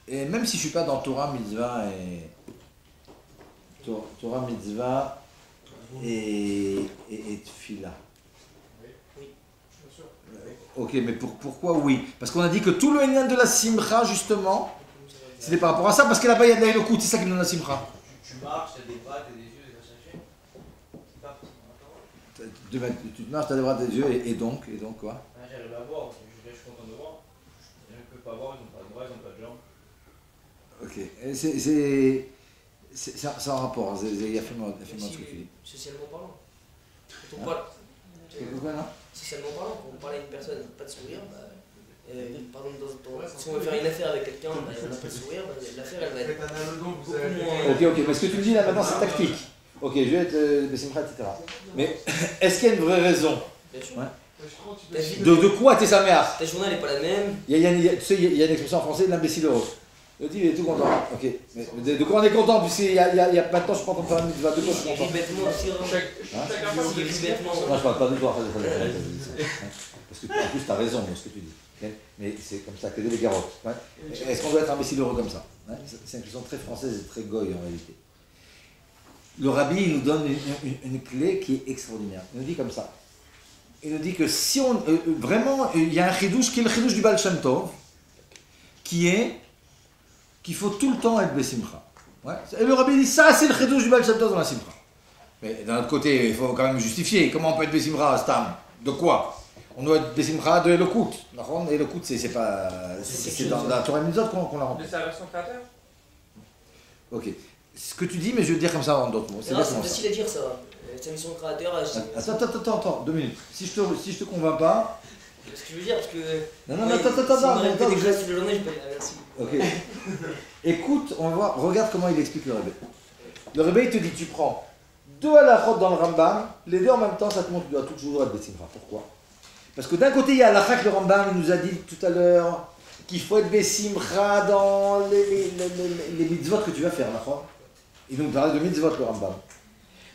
Et même si je ne suis pas dans Torah, Mitzvah et Torah, Mitzvah et Tfila. Oui, bien sûr. Ok, mais pourquoi oui? Parce qu'on a dit que tout le Inyan de la Simcha, justement, C'était par rapport à ça, parce que là-bas il y a de la Elokut, c'est ça qui nous donne la simcha. Tu marches, tu as des bras, tu as des yeux, des sachets. C'est pas Tu marches, tu as des bras, des yeux, et donc quoi? J'arrive à voir, je suis content de voir. Les gens ne peuvent pas voir, ils n'ont pas de bras, ils n'ont pas de jambes. Ok, c'est un rapport, il y a fait moi ce que tu dis. Socialement parlant. Quand on parle. Socialement parlant, quand on parle à une personne, pas de sourire, par exemple, si on veut faire une affaire avec quelqu'un, on n'a pas de sourire, l'affaire elle va être beaucoup moins. Ok, mais ce que tu me dis là maintenant c'est tactique. Ok, je vais être Bessimcha, etc. Mais est-ce qu'il y a une vraie raison? Bien sûr. De quoi t'es sa mère? Ta journée n'est pas la même. Tu sais, il y a une expression en français, l'imbécile heureux. Le dit, il est tout content. Ok, mais de quoi on est content? Puisqu'il y a maintenant, je suis pas content de faire une mitzvah. De quoi je suis content? Bêtement aussi. Non, je parle pas de toi. Parce que en plus, tu as raison dans ce que tu dis. Mais c'est comme ça que les garottes. Est-ce qu'on doit être imbécile heureux comme ça? C'est une question très française et très goy en réalité. Le rabbi il nous donne une clé qui est extraordinaire. Il nous dit comme ça. Il nous dit que si on. Vraiment, il y a un chidouche qui est le chidouche du Baal Shem Tov, qui est qu'il faut tout le temps être Bessimcha. Et le rabbi dit ça, c'est le chidouche du Baal Shem Tov dans la Simcha. Mais d'un autre côté, il faut quand même justifier. Comment on peut être Bessimcha, Stam? De quoi? On doit être Bessimcha de Elokut. Elokut, c'est pas. C'est dans la Torah Mitzvot qu'on la rencontre. De sa version créateur. Ok. Ce que tu dis, mais je vais le dire comme ça en d'autres mots. C'est facile à dire ça. C'est une mission créateur. Attends, 2 minutes. Si je te convainc pas. Ce que je veux dire, parce que. Non, attends. Si je la journée, je peux. Merci. Ok. Écoute, on va voir, regarde comment il explique le Rebbe. Le Rebbe, il te dit, tu prends 2 halachot dans le Rambam, les 2 en même temps, ça te montre que tu dois toujours être Bessimcha. Pourquoi? Parce que d'un côté, il y a halakha que le Rambam, il nous a dit tout à l'heure qu'il faut être Bessimcha dans les mitzvot que tu vas faire, d'accord? Il nous parle de mitzvot, le Rambam.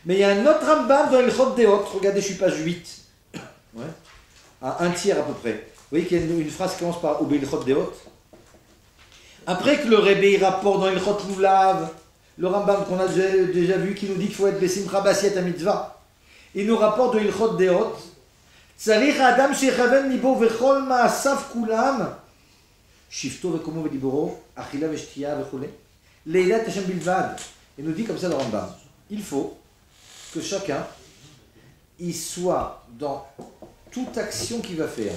Mais il y a un autre Rambam dans l'Ilchot Deot, regardez, je suis page 8, à un tiers à peu près. Vous voyez qu'il y a une phrase qui commence par Ubelchot Deot. Après que le Rebbe rapporte dans l'Ilchot Lulav, le Rambam qu'on a déjà vu qui nous dit qu'il faut être Bessimcha Basiat à mitzvah, il nous rapporte de l'Ilchot Deot. Tzarich Adam shechaven libo vechol ma'asav kulam shifto vekomo veliboro achila veshtia vechole leilat Hashem bilvad. Il nous dit comme ça le Rambam. Il faut que chacun il soit dans toute action qu'il va faire.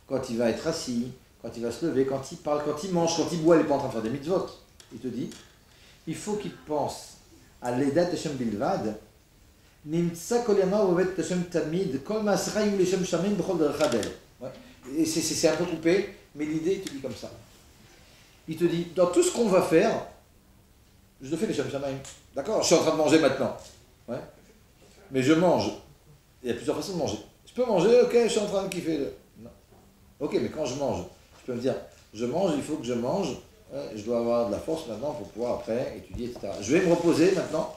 Quand il va être assis, quand il va se lever, quand il parle, quand il mange, quand il boit, il n'est pas en train de faire des mitzvot. Il te dit, il faut qu'il pense à l'Edat Hashem Bilvad, Nimtsa kol yama ovet Hashem tamid, kol ma'asra yu l'Hashem shamim b'chol derechadel. Et c'est un peu coupé, mais l'idée, il te dit comme ça. Il te dit, dans tout ce qu'on va faire, je le fais l'Hashem shamim. D'accord? Je suis en train de manger maintenant. Mais je mange. Il y a plusieurs façons de manger. Je peux manger, ok, je suis en train de kiffer. Non. Ok, mais quand je mange, je peux me dire, je mange, il faut que je mange. Je dois avoir de la force maintenant pour pouvoir après étudier, etc. Je vais me reposer maintenant.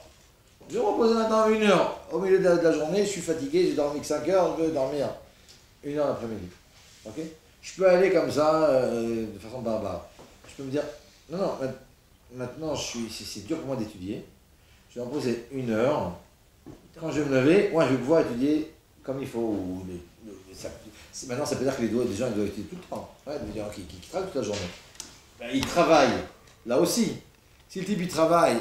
Je vais me reposer maintenant 1 heure. Au milieu de la journée, je suis fatigué, j'ai dormi que 5 heures, je vais dormir 1 heure l'après-midi. Ok? Je peux aller comme ça, de façon barbare. Je peux me dire, non, maintenant c'est dur pour moi d'étudier. Je vais me reposer 1 heure. Quand je vais me lever, moi je vais pouvoir étudier comme il faut. Maintenant, ça peut dire que les gens ils doivent étudier tout le temps. Des gens qui travaillent toute la journée. Ben, ils travaillent, là aussi. Si le type il travaille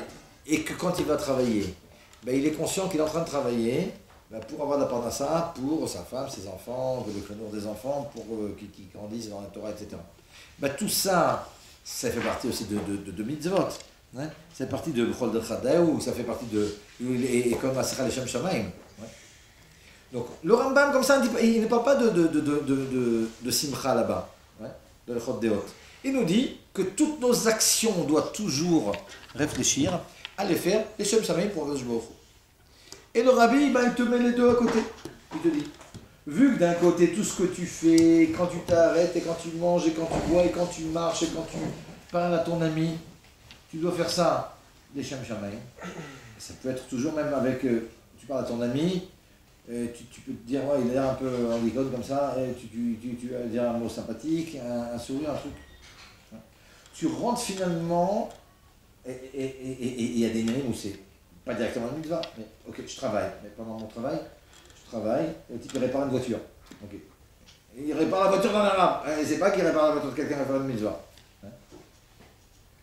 et que quand il va travailler, ben, il est conscient qu'il est en train de travailler ben, pour avoir de la parnassa, pour sa femme, ses enfants, le créneau des enfants, pour qu'ils grandissent dans la Torah, etc. Ben, tout ça, ça fait partie aussi de mitzvot. Ça fait partie de B'chol Derechadaou, ça fait partie de. Et comme Asera Leshem Shamaim. Donc, le Rambam, comme ça, il ne parle pas de Simcha là-bas, de l'Echot Deot. Il nous dit que toutes nos actions, on doit toujours réfléchir à les faire, les Shem Shamaim pour le Baruch Hu. Et le Rabbi, il te met les 2 à côté. Il te dit, vu que d'un côté, tout ce que tu fais, quand tu t'arrêtes, et quand tu manges, et quand tu bois, et quand tu marches, et quand tu parles à ton ami, tu dois faire ça, les Shem Shamaim. Ça peut être toujours même avec, tu parles à ton ami, tu peux te dire, ouais, il a l'air un peu en ligote comme ça, et tu vas dire un mot sympathique, un sourire, un truc. Tu rentres finalement, et il y a des nuits où c'est pas directement une mitzvah, mais ok, je travaille, mais pendant mon travail, et le type il répare une voiture. Ok. Et il répare la voiture d'un arabe, et c'est pas qu'il répare la voiture de quelqu'un qui va faire une mitzvah.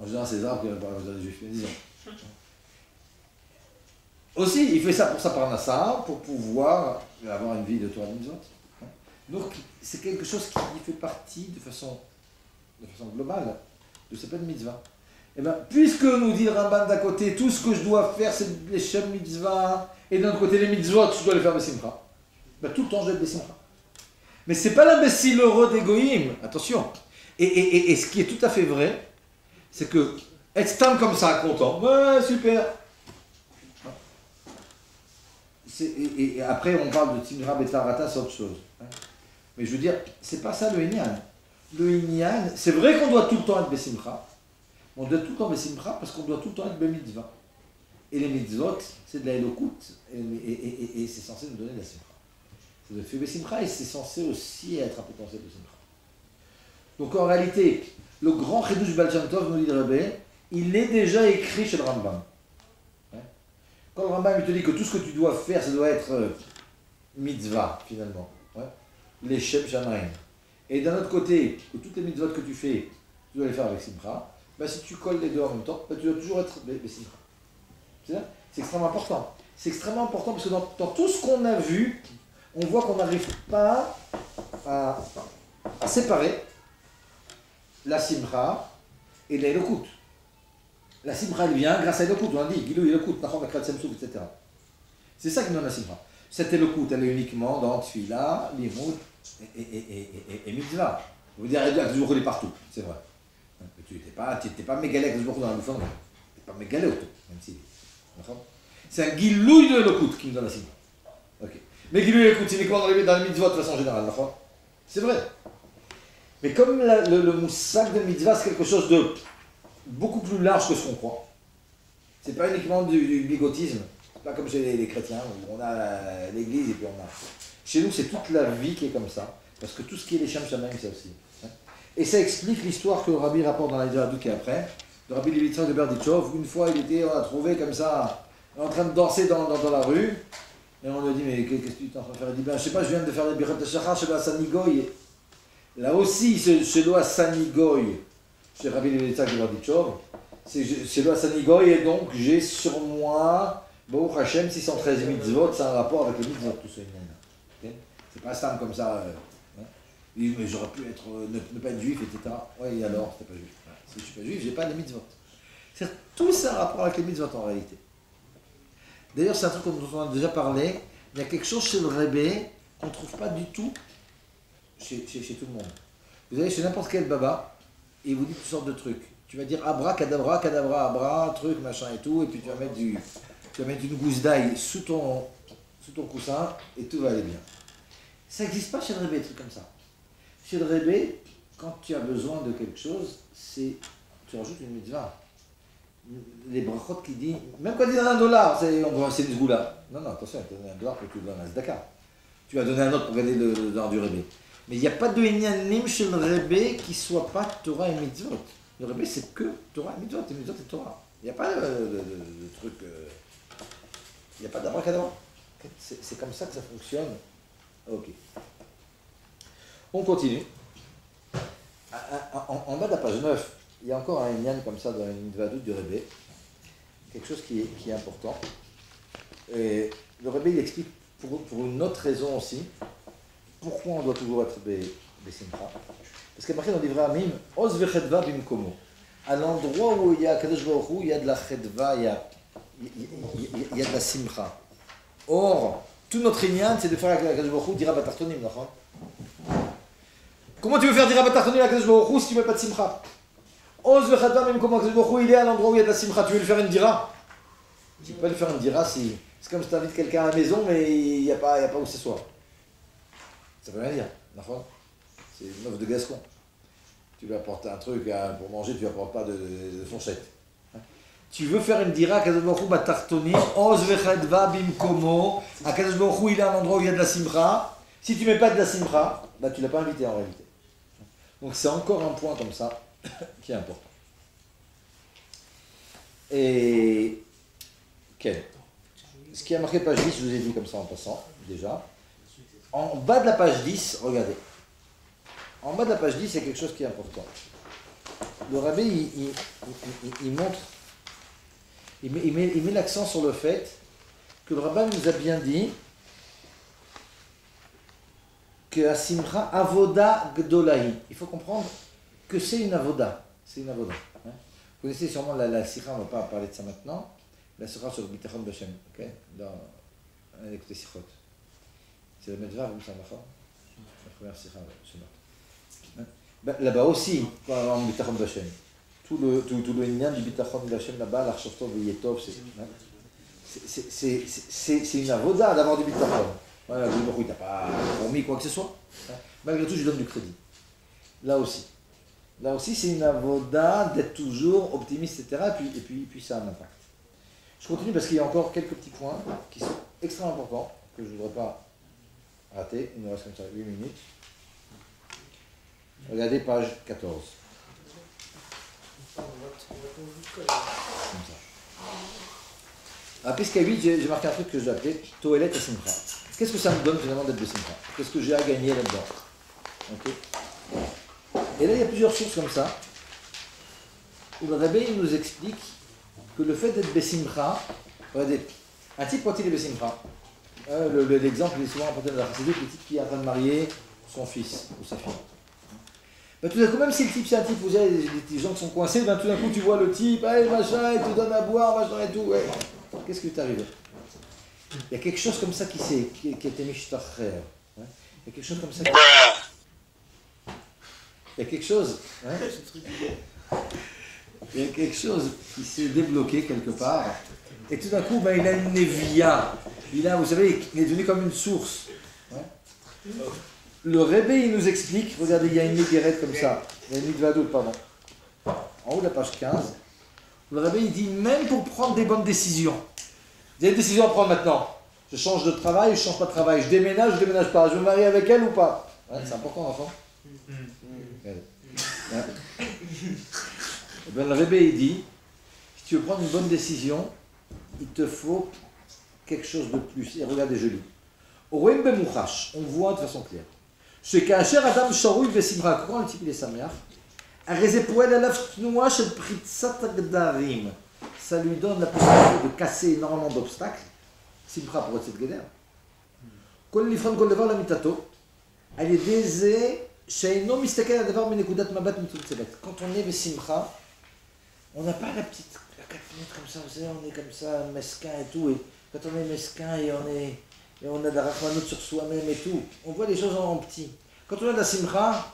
En général, c'est les Arabes qui parlent les Juifs, mais disons. Aussi, il fait ça pour sa parnassa, pour pouvoir avoir une vie de Torah mitzvot. Donc, c'est quelque chose qui fait partie de façon globale de ce de mitzvah. Et bien, puisque nous dit le Ramban d'un côté, tout ce que je dois faire, c'est les shem mitzvah, et d'un autre côté, les mitzvot, je dois les faire besimcha. Ben, tout le temps, je dois être besimcha. Mais ce n'est pas l'imbécile heureux des goïms, attention. Et ce qui est tout à fait vrai, c'est que être stam comme ça, content, ouais, super. Et après, on parle de Timra Betarata, c'est autre chose. Mais je veux dire, c'est pas ça le Inyan. Le Inyan, c'est vrai qu'on doit tout le temps être besimcha. On doit tout le temps besimcha parce qu'on doit tout le temps être bemitzvah. Et les mitzvot, c'est de la elokut. Et c'est censé nous donner de la simcha. C'est de faire besimcha et c'est censé aussi être un potentiel de simcha. Donc en réalité, le grand Chidush Baal Shem Tov, nous dit le Rebbe, il est déjà écrit chez le Rambam. Quand le Rambam il te dit que tout ce que tu dois faire, ça doit être mitzvah, finalement. Les Shem Shamayim. Et d'un autre côté, que toutes les mitzvot que tu fais, tu dois les faire avec simcha. Ben, si tu colles les deux en même temps, ben, tu dois toujours être simcha. C'est extrêmement important. C'est extrêmement important parce que dans tout ce qu'on a vu, on voit qu'on n'arrive pas à séparer la simcha et l'elokut. La simcha, elle vient grâce à l'elokut. On a dit, Gilou elokut, Nachon Akrat Semsouf, etc. C'est ça qui donne la simcha. Cette elokut, elle est uniquement dans Tfila, Limoud et Mitzvah. Vous dire, elle est partout, c'est vrai. Tu n'étais pas mégalé avec le dans la bouffe, tu n'es pas mégalé autour, même si. C'est un Gilouï de l'elokut qui nous donne la simcha. Okay. Mais Gilou elokut, c'est uniquement dans les mitzvot de façon générale, c'est vrai. Mais comme le moussak de mitzvah, c'est quelque chose de beaucoup plus large que ce qu'on croit. C'est pas uniquement du bigotisme. C'est pas comme chez les chrétiens, où on a l'église et puis on a... Chez nous, c'est toute la vie qui est comme ça. Parce que tout ce qui est les Shem Shamayim, c'est aussi. Et ça explique l'histoire que le Rabbi rapporte dans la Yadou qui est après. Le Rabbi Levitzrak de Berditchov, une fois, on l'a trouvé comme ça, en train de danser dans la rue. Et on lui a dit, mais qu'est-ce que tu es en train de faire? Il dit, ben, je sais pas, je viens de faire les Birot Shachar chez la Sanigoy. Là aussi, chez Loa Sanigoy, chez Rabbi Levitzrak de Berditchov, c'est Loa Sanigoy, et donc j'ai sur moi, Baruch Hashem, 613 mitzvot, c'est un rapport avec les mitzvot, tout ça. Okay? C'est pas simple comme ça. Il dit, mais j'aurais pu être, ne pas être juif, etc. Oui, alors, c'était pas juif. Si je ne suis pas juif, je n'ai pas les mitzvot. Tout ça a un rapport avec les mitzvot en réalité. D'ailleurs, c'est un truc dont on a déjà parlé. Il y a quelque chose chez le Rebbe qu'on ne trouve pas du tout chez tout le monde. Vous allez chez n'importe quel baba et il vous dit toutes sortes de trucs. Tu vas dire abra, cadabra, cadabra, abra, truc, machin et tout, et puis tu vas mettre une gousse d'ail sous ton coussin et tout va aller bien. Ça n'existe pas chez le Rebbe, des trucs comme ça. Chez le Rebbe, quand tu as besoin de quelque chose, tu rajoutes une mitzvah. Les brachot qui disent, même quand tu donnes $1, c'est une zgoula. Non, attention, tu donnes $1 pour que tu donnes un zdaka. Tu vas donner un autre pour gagner le dollar du Rebbe. Mais il n'y a pas de inyanim chez le Rebbe qui ne soit pas Torah et mitzvot. Le Rebbe, c'est que Torah et mitzvot. Et mitzvot et Torah. Il n'y a pas de truc. Il n'y a pas d'abracadabra. C'est comme ça que ça fonctionne. Ok. On continue. En bas de la page 9, il y a encore un inyan comme ça dans une mitzvah du Rebbe. Quelque chose qui est important. Et le Rebbe, il explique pour une autre raison aussi, pourquoi on doit toujours être besimcha. Parce qu'il y a marqué dans l'Ivra Amim, Oz vechedva bimkomo. À l'endroit où il y a Kadosh Baruch Hu, il y a de la chedva, il y a de la simcha. Or, tout notre inyan, c'est de faire la Kadosh Baruch Hu dira batartonim, d'accord? Comment tu veux faire dira batartonim à Kadosh Baruch Hu si tu ne mets pas de simcha? Oz vechedva bimkomo, Kadosh Baruch Hu, il est à l'endroit où il y a de la simcha. Tu veux lui faire une dira? Tu peux pas lui faire une dira si... C'est comme si tu invites quelqu'un à la maison, mais il n'y a pas où ce soit. Ça veut rien dire, d'accord? C'est une offre de Gascon. Tu lui apportes un truc pour manger, tu lui apportes pas de fourchette. Tu veux faire une dira à Kadosh Baruch Hu batartoni, oz vechedva bimkomo, à Kadosh Baruch Hu il est à un endroit où il y a de la simcha. Si tu mets pas de la simcha, bah tu l'as pas invité en réalité. Donc c'est encore un point comme ça qui est important. Et quel? Ce qui a marqué page 10, je vous ai dit comme ça en passant, déjà. En bas de la page 10, regardez. En bas de la page 10, il y a quelque chose qui est important. le rabbi, il montre, il met l'accent sur le fait que le rabbin nous a bien dit que la simcha avoda gdolahi. Il faut comprendre que c'est une avoda. C'est une avoda. Hein. Vous connaissez sûrement la sikha, on ne va pas parler de ça maintenant. La sikha sur le bitachon b'Hashem, ok? Dans l'écouté sikhot. C'est le medvar ou ça, d'accord? La première sikha, c'est là. Là-bas aussi, en bitachon b'Hashem. Tout le lien du bitachon b'Hashem là-bas, l'archotov et yetov, c'est une avoda d'avoir du bitachon. Voilà, il n'a pas promis quoi que ce soit. Malgré tout, je donne du crédit. Là aussi, c'est une avoda d'être toujours optimiste, etc. Et puis ça a un impact. Je continue parce qu'il y a encore quelques petits points qui sont extrêmement importants, que je ne voudrais pas rater. Il nous reste comme ça 8 minutes. Regardez page 14. Comme ça. À Pesca 8, j'ai marqué un truc que j'ai appelé Toelet et Simcha. Qu'est-ce que ça me donne finalement d'être de Simcha? Qu'est-ce que j'ai à gagner là-dedans? Okay. Et là, il y a plusieurs sources comme ça, où le Rabbi nous explique que le fait d'être Bessimcha, regardez, un type quand il est Bessimcha, l'exemple il est souvent apporté dans la Chassidut, le type qui est en train de marier son fils ou sa fille. Ben, tout d'un coup, même si le type c'est un type, vous avez des gens qui sont coincés, ben, tout d'un coup tu vois le type, hey, machin, il te donne à boire, machin et tout, ouais. Qu'est-ce qui t'arrive? Il y a quelque chose comme ça qui a été mishtacher. Il y a quelque chose comme ça. Il y a quelque chose. Il y a quelque chose qui s'est débloqué quelque part. Et tout d'un coup, ben, il a une nevia. Vous savez, il est devenu comme une source. Le Rebbe, il nous explique, regardez, il y a une migrette comme ça. Il y a une migradoute, pardon. En haut de la page 15. Le Rebbe, il dit, même pour prendre des bonnes décisions. Il y a une décision à prendre maintenant. Je change de travail, je change pas de travail. Je déménage pas. Je me marie avec elle ou pas? C'est important, enfant. Ben, le Rebbe, il dit, si tu veux prendre une bonne décision, il te faut quelque chose de plus. Et regardez, je lis. On voit de façon claire. Quand le type il est sameach, ça lui donne la possibilité de casser énormément d'obstacles. Simcha pour cette guédère. Quand on est besimcha, on n'a pas la 4 minutes comme ça, vous savez, on est comme ça, mesquin et tout. Et quand on est mesquin et on a de la rachmanut sur soi-même et tout, on voit les choses en petit. Quand on a de la simcha,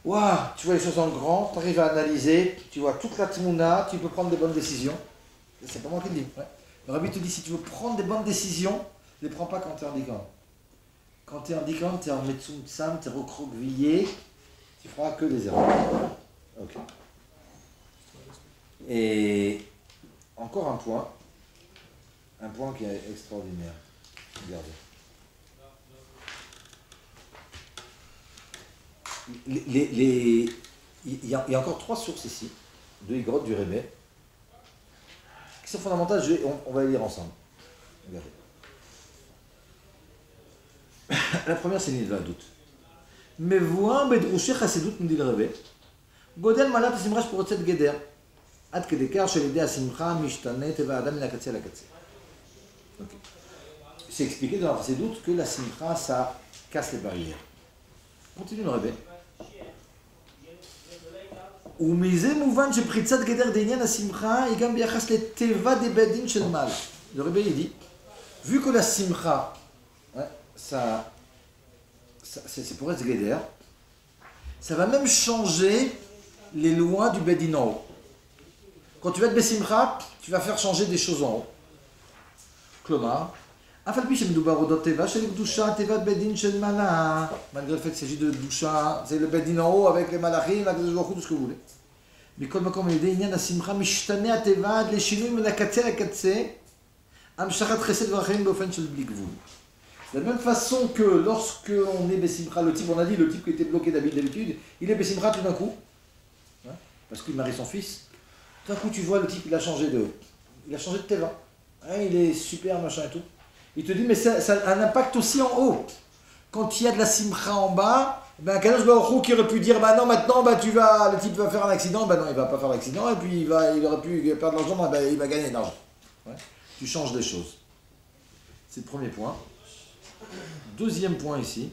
waouh, tu vois les choses en grand, tu arrives à analyser, tu vois toute la tmouna, tu peux prendre des bonnes décisions. C'est pas moi qui le dis. Ouais. Le Rabbi te dit, si tu veux prendre des bonnes décisions, ne les prends pas quand tu es en dikan. Quand tu es en dikan, tu es en metsum tsam, tu es recroquevillé, tu feras que des erreurs. Ok. Et encore un point qui est extraordinaire. Regardez. Il y a encore 3 sources ici, de Igrot, du Rebbe, qui sont fondamentales, on va les lire ensemble. Regardez. La première, c'est une doute. Mais voir Bedrouché Chassidut, nous dit le Rebbe, Godel Malat Simrash pour cette Geder, Ad Kedekar, chez l'idée à Simcha, Mishtanet, et Adam, la Katse, la Katse. C'est expliqué dans la Chassidut que la Simcha, ça casse les barrières. Continue le Rebbe. ומזה מובן שפריצת גדר דעניין השמחה היא גם ביחס לטבע דבית דין של מעלה. Le Rebbe il dit, vu que la simcha, c'est pour être geder, ça va même changer les lois du beit din en haut. Quand tu vas être besimcha, tu vas faire changer des choses en haut. כלומר, אף על פי שמדובר אודות טבע של קדושה, תיבת בית דין של מעלה, malgré le fait qu'il s'agit de קדושה, c'est le בית דין en haut avec les malachim, avec les tout ce que vous voulez. מכל מקום, על ידי עניין השמחה, משתנה הטבע עד לשינוי מן הקצה לקצה, המשכת חסד ורחמים באופן של בלי גבול. De la même façon que lorsque on est besimcha, le type, on a dit, le type qui était bloqué d'habitude, il est besimcha tout d'un coup, hein, parce qu'il marie son fils, tout d'un coup tu vois le type, il a changé de teva, hein, il est super, machin et tout. Il te dit, mais ça a un impact aussi en haut. Quand il y a de la simcha en bas, Ben, Kadosh Baruch Hu qui aurait pu dire, bah non, maintenant, bah, le type va faire un accident, ben non, il va pas faire l'accident, et puis il aurait pu perdre de l'argent, ben, il va gagner de l'argent. Ouais. Tu changes les choses. C'est le premier point. Deuxième point ici,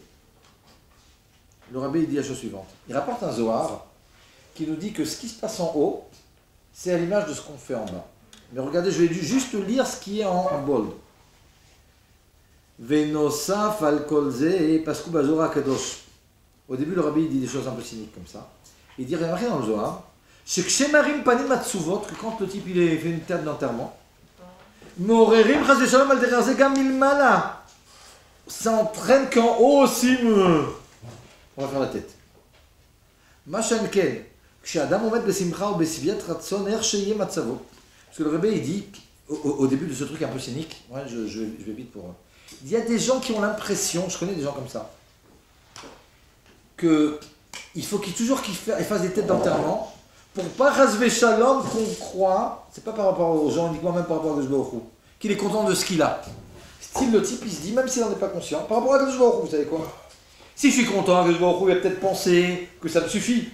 le Rabbi dit la chose suivante. Il rapporte un Zohar qui nous dit que ce qui se passe en haut, c'est à l'image de ce qu'on fait en bas. Mais regardez, je vais juste lire ce qui est en bold. Venosaf al kolze pasku bazora kadosh. Au début, le Rabbi dit des choses un peu cyniques comme ça. Il dit, remarquez dans le Zohar, c'est que chez Marim Panim Atsuvot, que quand le type il fait une table d'enterrement, Morerim Chaz Shalom al Derer Zegam Milmala, ça entraîne qu'en haut aussi, on va faire la tête. Machanken, chez Adam Omet Besimcha ou Besiviat Ratson Er Sheye Matzavo. Parce que le Rabbi il dit, au début de ce truc un peu cynique, ouais, je vais vite pour. Il y a des gens qui ont l'impression, je connais des gens comme ça, qu'il faut qu'ils fassent des têtes d'enterrement pour pas rasver Shalom qu'on croit, c'est pas par rapport aux gens, uniquement même par rapport à Kadosh Baruch Hu, qu'il est content de ce qu'il a. Style le type, il se dit, même s'il n'en est pas conscient, par rapport à Kadosh Baruch Hu, vous savez quoi? Si je suis content, Kadosh Baruch Hu va peut-être penser que ça me suffit.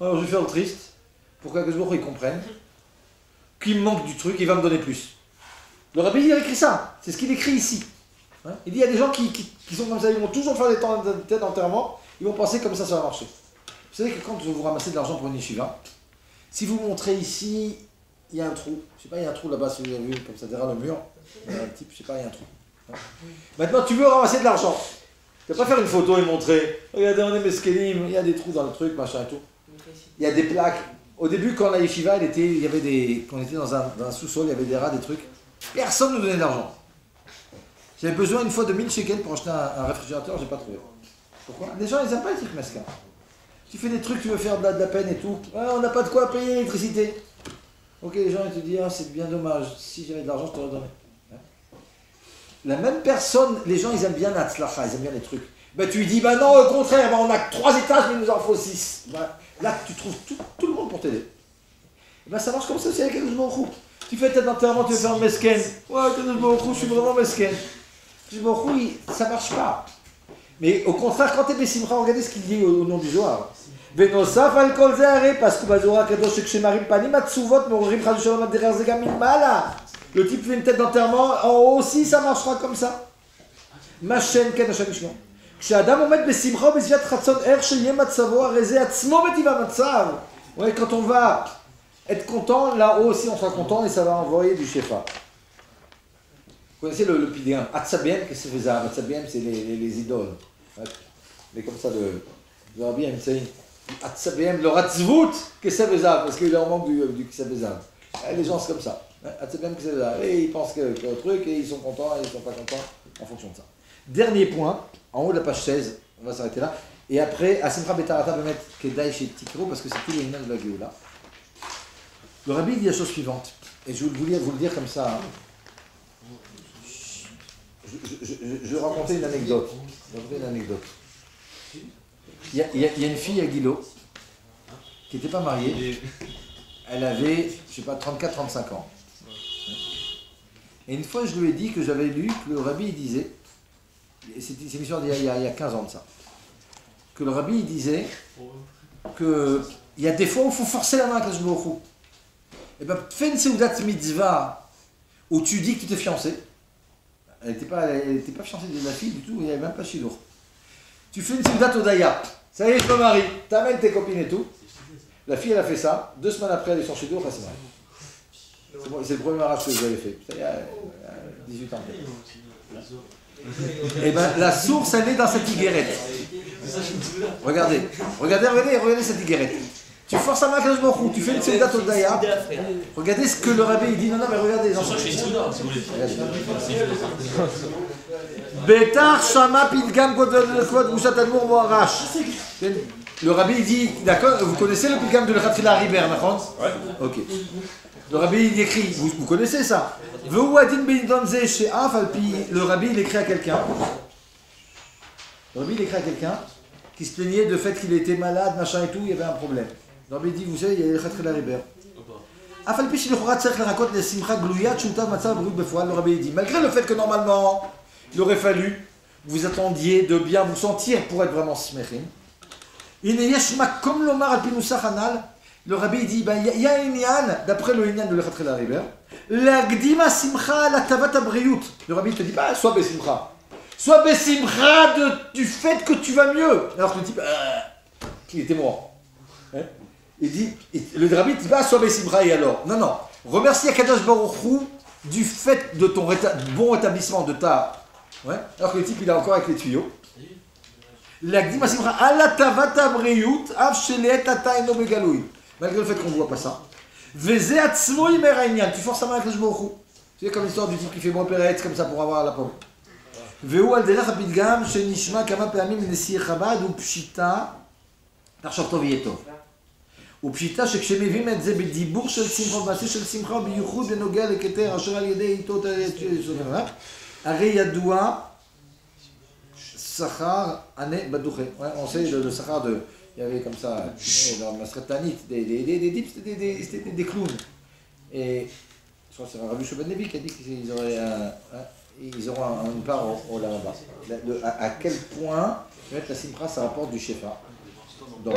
Alors je vais faire le triste, pour que Kadosh Baruch Hu il comprenne qu'il me manque du truc, il va me donner plus. Le Rabbi il a écrit ça, c'est ce qu'il écrit ici. Hein, il dit, il y a des gens qui sont comme ça, ils vont toujours faire des têtes d'enterrement, ils vont penser comme ça va marcher. Vous savez que quand vous ramassez de l'argent pour une yeshiva, si vous montrez ici, il y a un trou. Je sais pas, il y a un trou là-bas, si vous avez vu, comme ça, derrière le mur. Il y a un type, je sais pas, il y a un trou. Hein. Maintenant, tu veux ramasser de l'argent. Tu vas pas faire une photo et montrer. Regardez, on est meskelim, il y a des trous dans le truc, machin et tout. Il y a des plaques. Au début, quand la yeshiva, quand on était dans un sous-sol, il y avait des rats, des trucs. Personne ne nous donnait de l'argent. J'avais besoin une fois de 1000 shekels pour acheter un réfrigérateur, j'ai pas trouvé. Pourquoi? Les gens, ils n'aiment pas les trucs mesquins. Tu fais des trucs, tu veux faire de la peine et tout. Ouais, on n'a pas de quoi payer l'électricité. Ok, les gens, ils te disent, ah, c'est bien dommage. Si j'avais de l'argent, je t'aurais donné. Hein? La même personne, les gens, ils aiment bien l'Atzlacha, ils aiment bien les trucs. Ben, tu lui dis, bah non, au contraire, on a que 3 étages, mais il nous en faut 6. Ben, là, tu trouves tout le monde pour t'aider. Ben, ça marche comme ça aussi avec Kadosh Baruch Hu. Tu fais tête d'enterrement, tu veux faire un mesken. Ouais, Kadosh Baruch Hu, je suis vraiment mesken. Kadosh Baruch Hu, ça marche pas. Mais au contraire, quand tu es Bessimcha, regardez ce qu'il dit au nom du Zohar. Venosaf al kol zeare, parce que Bazora Kadosh et Kshemarim Panim Atsuvot, Morim Chaz Shalom al Derer Zegam Milmala. Le type fait une tête d'enterrement, en haut aussi, ça marchera comme ça. Machen Ken Hashem Ishno. Kshadam Omet Besimcha, Besviat Ratson Er Sheye Matzavo, Areze Atzmo Betiva Matzav. Ouais, quand on va être content, là-haut aussi on sera content et ça va envoyer du Shefa. Vous connaissez le pidéen, Atzabiem, qu'est-ce que c'est ça? Atzabiem, c'est les idoles. Mais comme ça, le Rabbi Amtsaïn, Atzabiem, le Ratzvout, qu'est-ce que c'est ça? Parce qu'il en manque du Kisabézam. Les gens, c'est comme ça. Atzabiem, qu'est-ce que c'est ça? Et ils pensent que le truc, et ils sont contents, et ils ne sont pas contents, en fonction de ça. Dernier point, en haut de la page 16, on va s'arrêter là. Et après, Asimcha Betarata va mettre Kedai chez Tikro, parce que c'est tout le nom de la Géoula. Le Rabbi dit la chose suivante, et je voulais vous le dire comme ça. Hein. Je vais raconter une anecdote. Il y a une fille à Guilo qui n'était pas mariée. Elle avait, je sais pas, 34-35 ans. Et une fois, je lui ai dit que j'avais lu que le Rabbi disait, c'est une histoire d'il y a 15 ans de ça, que le Rabbi disait qu'il y a des fois où il faut forcer la main à Kadosh Baruch Hu. Et bien, fais une Seudat Mitzvah où tu dis que tu t'es fiancé. Elle n'était pas fiancée de la fille du tout, il n'y avait même pas de chidour. Tu fais une Seudat Odaya. Ça y est, je me marie. T'amènes tes copines et tout. La fille, elle a fait ça. 2 semaines après, elle est sur chidour, elle s'est mariée. C'est le premier mariage que j'avais fait. Ça y est, 18 ans. Et bien, la source, elle est dans cette higuerette. Regardez cette higuerette. Tu forces la main à Kadosh Baruch Hu, tu fais une Seudat Odaya. Regardez ce que le Rabbi dit. Non, mais regardez. Betar Shama Pilgam Godod Gushat Admour Moarash. Le Rabbi dit, d'accord, vous connaissez le Pilgam de l'Echatchila Riber, d'accord? Ouais. Ok. Le Rabbi il écrit, vous connaissez ça? Le Rabbi il écrit à quelqu'un. Le Rabbi il écrit à quelqu'un qui se plaignait de fait qu'il était malade, machin et tout, il y avait un problème. Le Rabbi dit, vous savez, il y a l'Echatchila Riber. Le Rabbi dit, malgré le fait que normalement, il aurait fallu, vous attendiez de bien vous sentir pour être vraiment smechin. comme l'Omar al Pinoussach Hanal, le rabbi dit il y a un Inyan, d'après le Inyan de l'Echatchel Hariber, l'Agdima Simcha la Tavat Abriyut. Le rabbi te dit sois Besimcha. Sois Besimcha du fait que tu vas mieux. Alors que le type, il était mort. Hein? Il dit, le rabbi dit sois Besimcha et alors. Non. Remercie Akadosh Baruch Hu du fait de ton bon rétablissement de ta. Ouais? Alors que le type il est encore avec les tuyaux. L'Agdima Simcha ala Tavat Abriyut av sheleet ata eno begaloui. Malgré le fait qu'on ne voit pas ça. Veze atzmo imer ha'inyan. Tu forces ta main avec le Baruch Hu. Tu sais comme l'histoire du type qui fait bon pérette comme ça pour avoir la pomme. Veu al derech hapitgam shenishma kama pa'amim nesi Chabad upshita tachshov tov yeh tov. ופשיטה שכשמביאים את זה בדיבור של שמחה ובמעשה של שמחה ובייחוד בנוגע לכתר אשר על ידי עיתות הרי ידוע שכר ענה בדוחה. On sait le sachar de... Il y avait comme ça, dans la Sretanit, des clowns. Et je crois que c'est Rabbi Shobad Levi qui a dit qu'ils auront une part au Lamaba. À quel point, la Simcha, ça rapporte du Shefa. Donc.